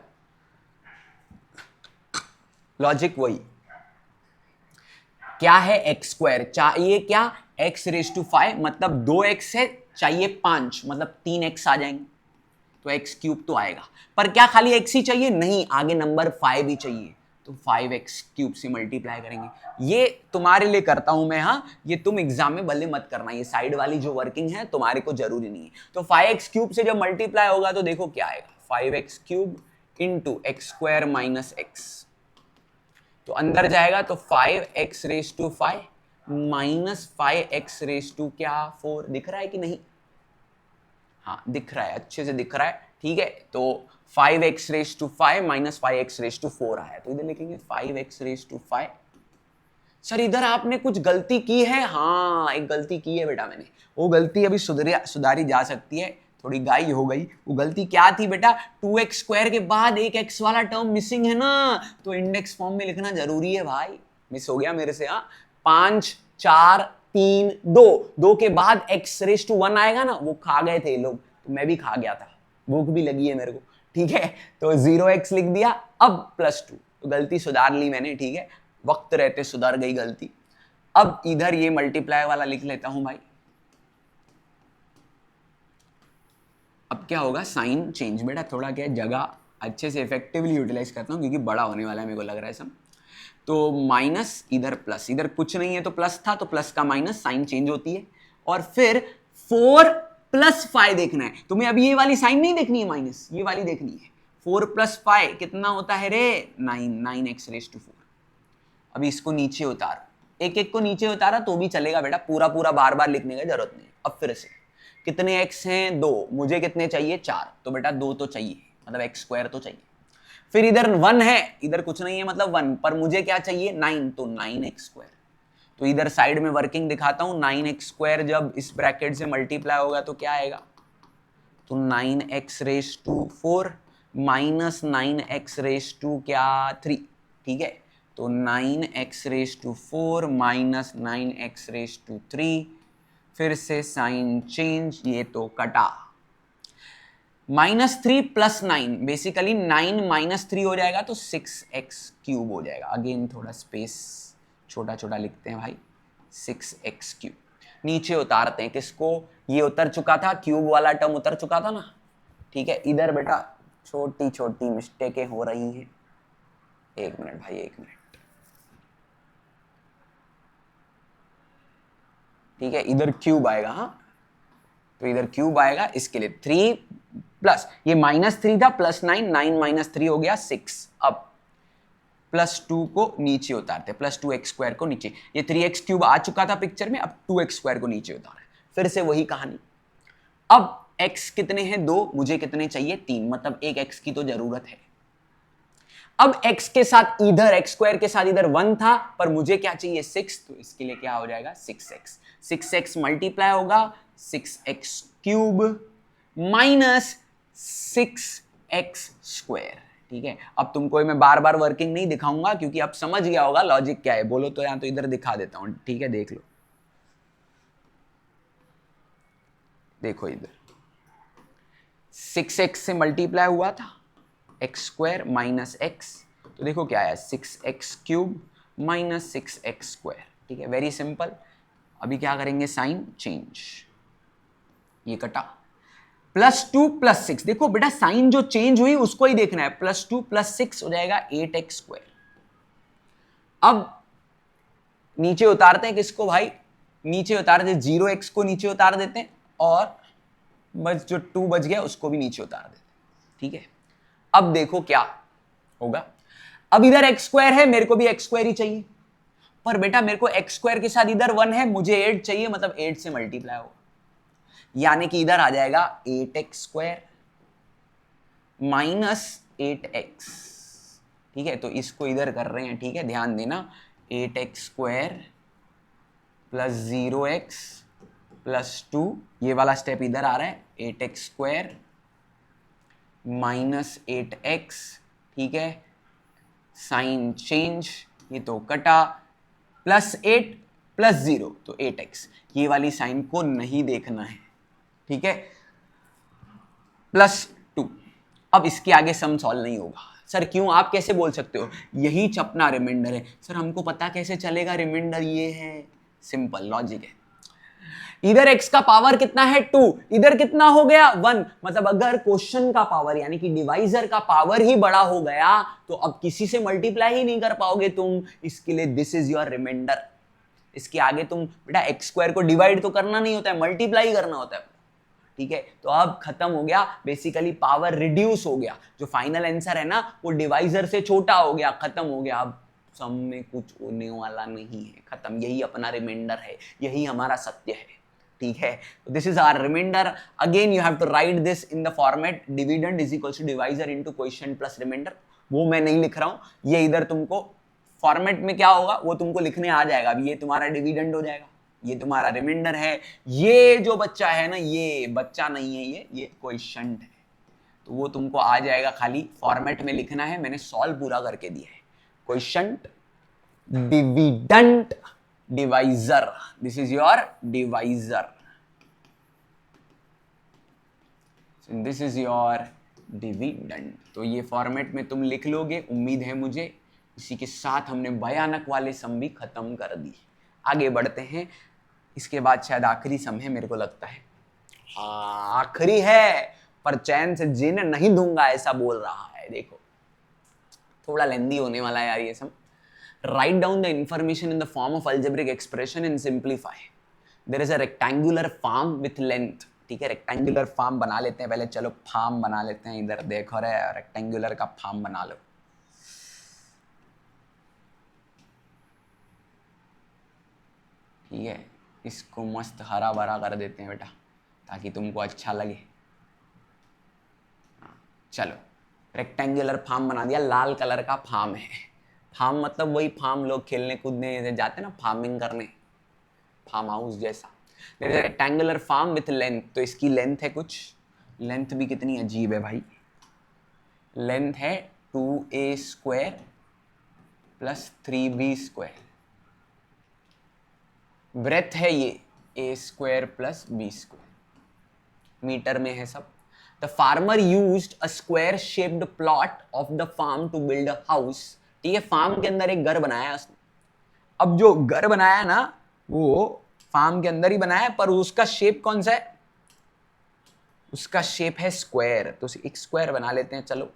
A: लॉजिक वही, क्या है एक्स स्क्वायर, चाहिए क्या एक्स रेज टू 5, मतलब 2x है, चाहिए 5, मतलब 3x आ जाएंगे, तो एक्स क्यूब तो आएगा। पर क्या खाली x ही चाहिए? नहीं, आगे नंबर 5 भी चाहिए, तो 5x क्यूब से मल्टीप्लाई करेंगे। ये तुम्हारे लिए करता हूं मैं, हाँ, ये तुम एग्जाम में भले मत करना, ये साइड वाली जो वर्किंग है तुम्हारे को जरूरी नहीं है। तो 5x क्यूब से जब मल्टीप्लाई होगा तो देखो क्या आएगा, 5x cube into x square minus x, तो अंदर जाएगा तो 5x raise to 5 minus 5x raise to क्या 4, दिख रहा है कि नहीं? हाँ दिख रहा है, अच्छे से दिख रहा है, ठीक है। तो 5x raise to 5 minus 5x raise to 4 आया, तो इधर लिखेंगे 5x रेज टू 5। सर इधर आपने कुछ गलती की है? हाँ एक गलती की है बेटा मैंने, वो गलती अभी सुधारी जा सकती है, थोड़ी गाई हो गई। वो गलती क्या थी बेटा, 2x स्क्वायर के बाद एक x वाला टर्म मिसिंग है ना, तो इंडेक्स फॉर्म में लिखना जरूरी है भाई, मिस हो गया मेरे से। हाँ 5 4 3 2, 2 के बाद x रेज टू 1 आएगा ना, वो खा गए थे लोग, तो मैं भी खा गया था, भूख भी लगी है मेरे को, ठीक है। तो 0x लिख दिया, अब +2, तो गलती सुधार ली मैंने, ठीक है, वक्त रहते सुधर गई गलती। अब इधर ये मल्टीप्लाई वाला लिख लेता हूं भाई। अब क्या होगा, साइन चेंज, बेटा थोड़ा क्या जगह अच्छे से इफेक्टिवली यूटिलाइज करता हूं क्योंकि बड़ा होने वाला है मेरे को लग रहा है सब। तो माइनस इधर प्लस, इधर कुछ नहीं है तो प्लस था, तो प्लस का माइनस, साइन चेंज होती है। और फिर 4 + 5 देखना है तुम्हें, अभी ये वाली साइन नहीं देखनी है माइनस, ये वाली देखनी है। 4 + 5 कितना होता है रे, 9x रेज टू 4। अभी इसको नीचे उतारो, एक एक को नीचे उतारा तो भी चलेगा बेटा, पूरा पूरा बार बार लिखने की जरूरत नहीं। अब फिर से कितने x हैं, 2, मुझे कितने चाहिए 4, तो बेटा 2 तो चाहिए, मतलब x स्क्वायर तो चाहिए। फिर इधर 1 है, इधर कुछ नहीं है मतलब 1, पर मुझे क्या चाहिए 9, तो 9x स्क्वायर। तो इधर साइड में वर्किंग दिखाता हूं, 9x स्क्वायर जब इस ब्रैकेट से मल्टीप्लाई होगा तो क्या आएगा, तो 9x raise to 4 minus 9x raise to क्या 3, ठीक है। तो 9x raise to 4 minus 9x raise to 3, फिर से साइन चेंज, ये तो कटा। -3 + 9, बेसिकली 9 - 3 हो जाएगा तो 6x क्यूब हो जाएगा। अगेन थोड़ा स्पेस छोटा छोटा लिखते हैं भाई, 6x क्यूब। नीचे उतारते हैं किसको, ये उतर चुका था, क्यूब वाला टर्म उतर चुका था ना, ठीक है। इधर बेटा छोटी छोटी मिस्टेकें हो रही हैं, 1 मिनट भाई 1 मिनट, ठीक है। इधर क्यूब आएगा, हाँ तो इधर क्यूब आएगा, इसके लिए 3 प्लस, ये -3 था, +9, 9 - 3 हो गया 6। अब +2 को नीचे उतारते, +2x स्क्वायर को नीचे, ये 3x क्यूब आ चुका था पिक्चर में, अब 2x स्क्वायर को नीचे उतारा, फिर से वही कहानी। अब x कितने हैं 2, मुझे कितने चाहिए 3, मतलब एक x की तो जरूरत है। अब x के साथ इधर x स्क्वायर के साथ इधर 1 था, पर मुझे क्या चाहिए 6, तो इसके लिए क्या हो जाएगा 6x मल्टीप्लाई होगा 6x cube minus 6x square, ठीक है। अब तुमको मैं बार बार वर्किंग नहीं दिखाऊंगा क्योंकि अब समझ गया होगा लॉजिक क्या है, बोलो तो यहां तो इधर दिखा देता हूं, ठीक है, देख लो। देखो इधर 6x से मल्टीप्लाई हुआ था, एक्स स्क्वायर माइनस एक्स, तो देखो क्या आया 6x cube minus 6x square, ठीक है, वेरी सिंपल। अभी क्या करेंगे, साइन चेंज, ये कटा, +2 + 6, देखो बेटा साइन जो चेंज हुई उसको ही देखना है, +2 + 6 हो जाएगा 8x स्क्वायर। अब नीचे उतारते हैं किसको भाई, नीचे उतार दे 0x को नीचे उतार देते हैं, और बस जो 2 बच गया उसको भी नीचे उतार देते हैं, ठीक है, अब देखो क्या होगा। अब इधर एक्स स्क्वायर है, मेरे को भी एक्स स्क्वायर ही चाहिए, पर बेटा मेरे को एक्स स्क्वायर के साथ इधर 1 है, मुझे 8 चाहिए, मतलब 8 से मल्टीप्लाई होगा, यानी कि इधर आ जाएगा 8x स्क्वायर माइनस 8x। ठीक है, तो इसको इधर कर रहे हैं, ठीक है, ध्यान देना, 8x square plus 0x plus 2, ये वाला स्टेप इधर आ रहा है, 8x स्क्वायर माइनस 8x, ठीक है, साइन चेंज, ये तो कटा, प्लस 8 प्लस 0 तो 8x, ये वाली साइन को नहीं देखना है, ठीक है, प्लस 2। अब इसके आगे सम सॉल्व नहीं होगा। सर क्यों, आप कैसे बोल सकते हो, यही चपना रिमाइंडर है। सर हमको पता कैसे चलेगा रिमाइंडर ये है, सिंपल लॉजिक है। इधर x का पावर कितना है 2, इधर कितना हो गया 1, मतलब अगर क्वेश्चन का पावर यानी कि डिवाइजर का पावर ही बड़ा हो गया तो अब किसी से मल्टीप्लाई ही नहीं कर पाओगे तुम, इसके लिए दिस इज योर रिमाइंडर। इसके आगे तुम बेटा एक्स स्क्वायर को डिवाइड तो करना नहीं होता है, मल्टीप्लाई करना होता है, ठीक है। तो अब खत्म हो गया, बेसिकली पावर रिड्यूस हो गया, जो फाइनल आंसर है ना वो डिवाइजर से छोटा हो गया, खत्म हो गया, अब सम में कुछ होने वाला नहीं है, खत्म, यही अपना रिमाइंडर है, यही हमारा सत्य है, ठीक है। This is our remainder. Again you have to write this in the format dividend is equals to divisor into quotient plus remainder, वो मैं नहीं लिख रहा हूं, ये इधर तुमको फॉर्मेट में क्या होगा वो तुमको लिखने आ जाएगा। अब ये तुम्हारा डिविडेंड हो जाएगा, ये तुम्हारा रिमाइंडर है, ये जो बच्चा है ना ये बच्चा नहीं है, ये क्वोशिएंट है, तो वो तुमको आ जाएगा, खाली फॉर्मेट में लिखना है, मैंने सॉल्व पूरा करके दिया है। Quotient, dividend, divisor, this is your divisor, this is your dividend. तो ये फॉर्मेट में तुम लिख लोगे, उम्मीद है मुझे। इसी के साथ हमने भयानक वाले सम भी खत्म कर दी। आगे बढ़ते हैं, इसके बाद शायद आखिरी सम है मेरे को लगता है, हाँ आखिरी है, पर चैन से जीने नहीं दूंगा ऐसा बोल रहा है। देखो थोड़ा लेंदी होने वाला है यार ये sum. Right down the information in the form of algebraic expression and simplify. There is a rectangular form with length, ठीक है, रेक्टेंगुलर फॉर्म बना लेते हैं पहले, चलो फॉर्म बना लेते हैं, इधर देखो रे रेक्टेंगुलर का फॉर्म बना लो। ठीक है, इसको मस्त हरा भरा कर देते हैं बेटा ताकि तुमको अच्छा लगे। चलो रेक्टेंगुलर फार्म बना दिया, लाल कलर का फार्म है, फार्म मतलब वही फार्म लोग खेलने कूदने जाते ना, फार्मिंग करने, फार्म हाउस जैसा। रेक्टेंगुलर फार्म विथ लेंथ, तो इसकी लेंथ है कुछ, लेंथ भी कितनी अजीब है भाई, लेंथ है 2a square plus 3b square, breath है ये a square plus b square, meter में है सब। The farmer used a square shaped plot of the farm to build a house, ठीक है, फार्म के अंदर एक घर बनाया उसने। अब जो घर बनाया ना वो फार्म के अंदर ही बनाया है, पर उसका शेप कौन सा है, उसका शेप है स्क्वायर, तो एक स्क्वायर बना लेते हैं। चलो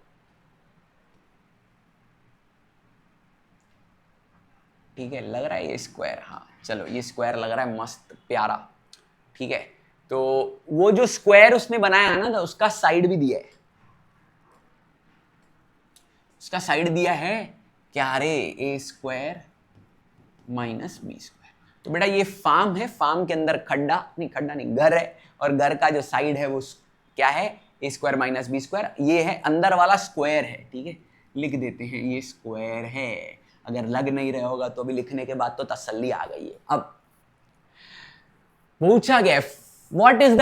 A: ठीक है, लग रहा है ये स्क्वायर, हाँ चलो ये स्क्वायर लग रहा है मस्त प्यारा, ठीक है। तो वो जो स्क्वायर उसने बनाया है ना, तो उसका साइड भी दिया है, उसका साइड दिया है क्या रे, ए स्क्वायर माइनस बी स्क्वायर। तो बेटा ये फार्म है, फार्म के अंदर खड्डा नहीं घर है, और घर का जो साइड है वो क्या है, ए स्क्वायर माइनस बी स्क्वायर, ये है अंदर वाला स्क्वायर है, ठीक है, लिख देते हैं ये स्क्वायर है। अगर लग नहीं रहा होगा तो अभी लिखने के बाद तो तसल्ली आ गई है। अब पूछा गया what is the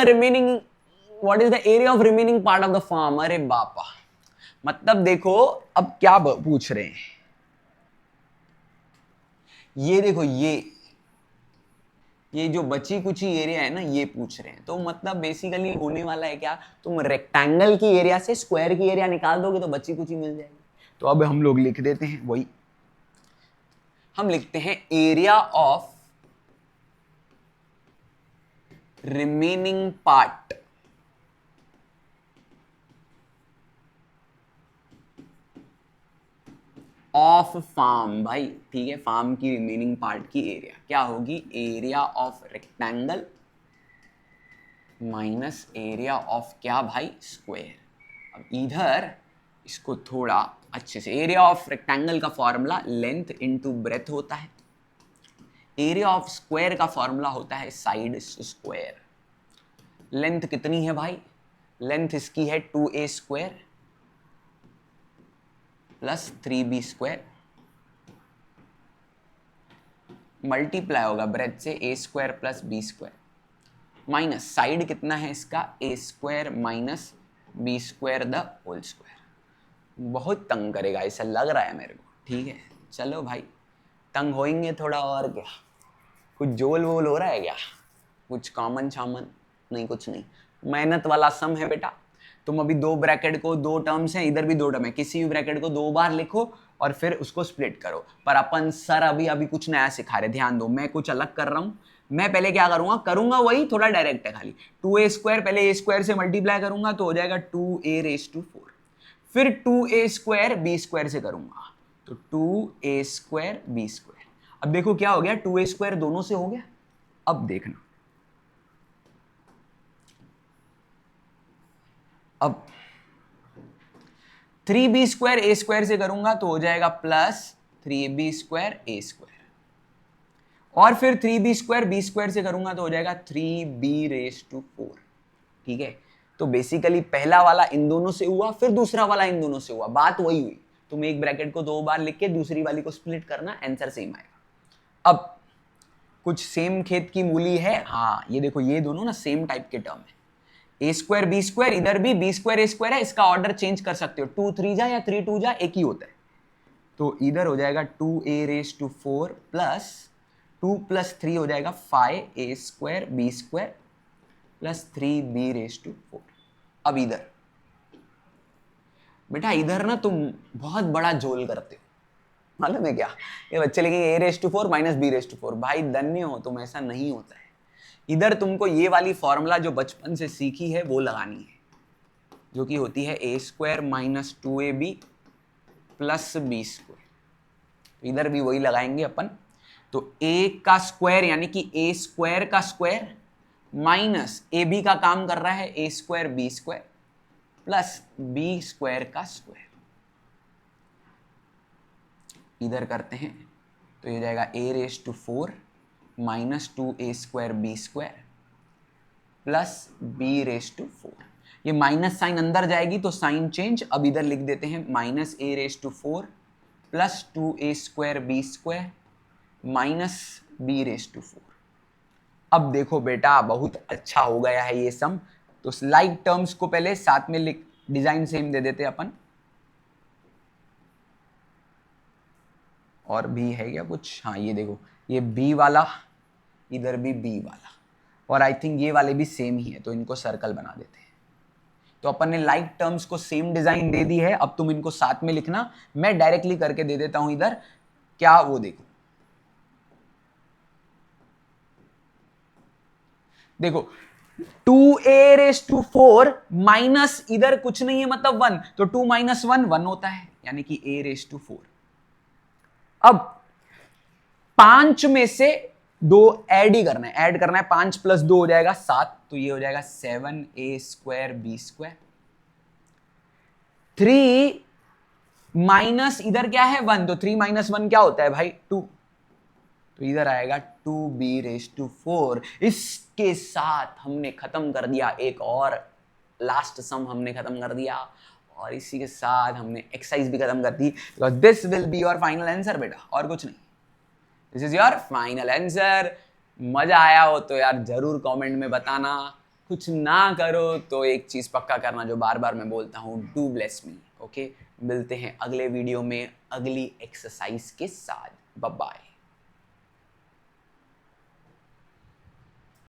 A: area of remaining part of the farm. अरे बापा, मतलब देखो अब क्या पूछ रहे हैं, ये देखो ये जो बची कुची एरिया है ना ये पूछ रहे हैं, तो मतलब बेसिकली होने वाला है क्या, तुम रेक्टेंगल की एरिया से स्क्वायर की एरिया निकाल दोगे तो बची कुची मिल जाएगी। तो अब हम लोग लिख देते हैं वही, हम लिखते हैं area of remaining part of farm, भाई ठीक है, फार्म की रिमेनिंग पार्ट की एरिया क्या होगी, area of rectangle minus area of क्या भाई, स्क्वायर। अब इधर इसको थोड़ा अच्छे से, एरिया ऑफ रेक्टेंगल का फॉर्मूला लेंथ इनटू ब्रेथ होता है, एरिया ऑफ स्क्वायर का फॉर्मूला होता है साइड स्क्वायर। लेंथ कितनी है भाई, लेंथ इसकी है 2a square plus 3b square, multiply होगा ब्रेथ से a square plus b square, minus side कितना है इसका a square minus b square the whole square. बहुत तंग करेगा ऐसा लग रहा है मेरे को, ठीक है चलो भाई तंग होएंगे थोड़ा, और क्या कुछ जोल वोल हो रहा है क्या, कुछ कॉमन शामन नहीं, कुछ नहीं, मेहनत वाला सम है बेटा। तुम अभी दो ब्रैकेट को, दो टर्म्स हैं, इधर भी दो टर्म है, किसी भी ब्रैकेट को दो बार लिखो और फिर उसको स्प्लिट करो। पर अपन सर अभी कुछ नया सिखा रहे, ध्यान दो, मैं कुछ अलग कर रहा हूं। मैं पहले क्या करूंगा वही थोड़ा डायरेक्ट है खाली, 2a स्क्वायर पहले a स्क्वायर से मल्टीप्लाई करूंगा तो हो जाएगा 2a⁴, फिर 2a स्क्वायर b स्क्वायर से करूंगा तो 2a स्क्वायर b स्क्वायर। अब देखो क्या हो गया, 2a स्क्वायर दोनों से हो गया। अब देखना, अब 3b स्क्वायर a स्क्वायर से करूंगा तो हो जाएगा plus 3b square a square, और फिर 3b स्क्वायर b स्क्वायर से करूंगा तो हो जाएगा 3b⁴। ठीक है, तो बेसिकली पहला वाला इन दोनों से हुआ, फिर दूसरा वाला इन दोनों से हुआ, बात वही हुई। तुम एक ब्रैकेट को दो बार लिख के दूसरी वाली को स्प्लिट करना, आंसर सेम आएगा। अब कुछ सेम खेत की मूली है, हाँ ये देखो ये दोनों ना सेम टाइप के टर्म है, a स्क्वायर b स्क्वायर, इधर भी b स्क्वायर a स्क्वायर है, इसका ऑर्डर चेंज कर सकते हो, 2 3 जा या 3 2 जा एक ही होता है। तो इधर हो जाएगा 2a⁴ प्लस 2 + 3 हो जाएगा 5a square b square plus 3b⁴। अब इधर बेटा, इधर ना तुम बहुत बड़ा जोल करते हो, मालूम है क्या, ये बच्चे लिखेंगे a⁴ माइनस b⁴। भाई धन्य हो तुम, ऐसा नहीं होता है। इधर तुमको ये वाली फॉर्मूला जो बचपन से सीखी है वो लगानी है, जो कि होती है a square minus 2ab plus b square. इधर भी वही लगाएंगे अपन, तो a का स्क्वायर यानी कि a स्क्वायर का स्क्वायर माइनस ab का काम कर रहा है a square b square plus b square का स्क्वायर। इधर करते हैं तो ये जाएगा a⁴ minus 2a square b square plus b⁴। ये माइनस साइन अंदर जाएगी तो साइन चेंज, अब इधर लिख देते हैं minus a⁴ plus 2a square b square minus b⁴। अब देखो बेटा बहुत अच्छा हो गया है ये सम, तो लाइक टर्म्स को पहले साथ में लिख, डिजाइन सेम दे देते अपन। और भी है क्या कुछ, हाँ ये देखो ये b वाला, इधर भी b वाला, और आई थिंक ये वाले भी सेम ही है, तो इनको सर्कल बना देते हैं। तो अपन ने लाइक टर्म्स को सेम डिजाइन दे दी है, अब तुम इनको साथ में लिखना, मैं डायरेक्टली करके दे देता हूं इधर, क्या वो देखो, देखो 2a⁴ माइनस इधर कुछ नहीं है मतलब 1, तो 2 - 1 1 होता है, यानी कि a⁴। अब 5 में से 2 ऐड ही करना है, ऐड करना है, 5 + 2 हो जाएगा 7, तो ये हो जाएगा 7a square b square. 3 minus इधर क्या है 1, तो 3 - 1 क्या होता है भाई 2, तो इधर आएगा 2b⁴। इसके साथ हमने खत्म कर दिया, एक और लास्ट सम हमने खत्म कर दिया, और इसी के साथ हमने एक्सरसाइज भी खत्म कर दी। This will be your final answer बेटा, और कुछ नहीं, this is your final answer. मजा आया हो तो यार जरूर कमेंट में बताना, कुछ ना करो तो एक चीज पक्का करना जो बार बार मैं बोलता हूँ, डू ब्लेस मी। ओके, मिलते हैं अगले वीडियो में अगली एक्सरसाइज के साथ, बाय बाय।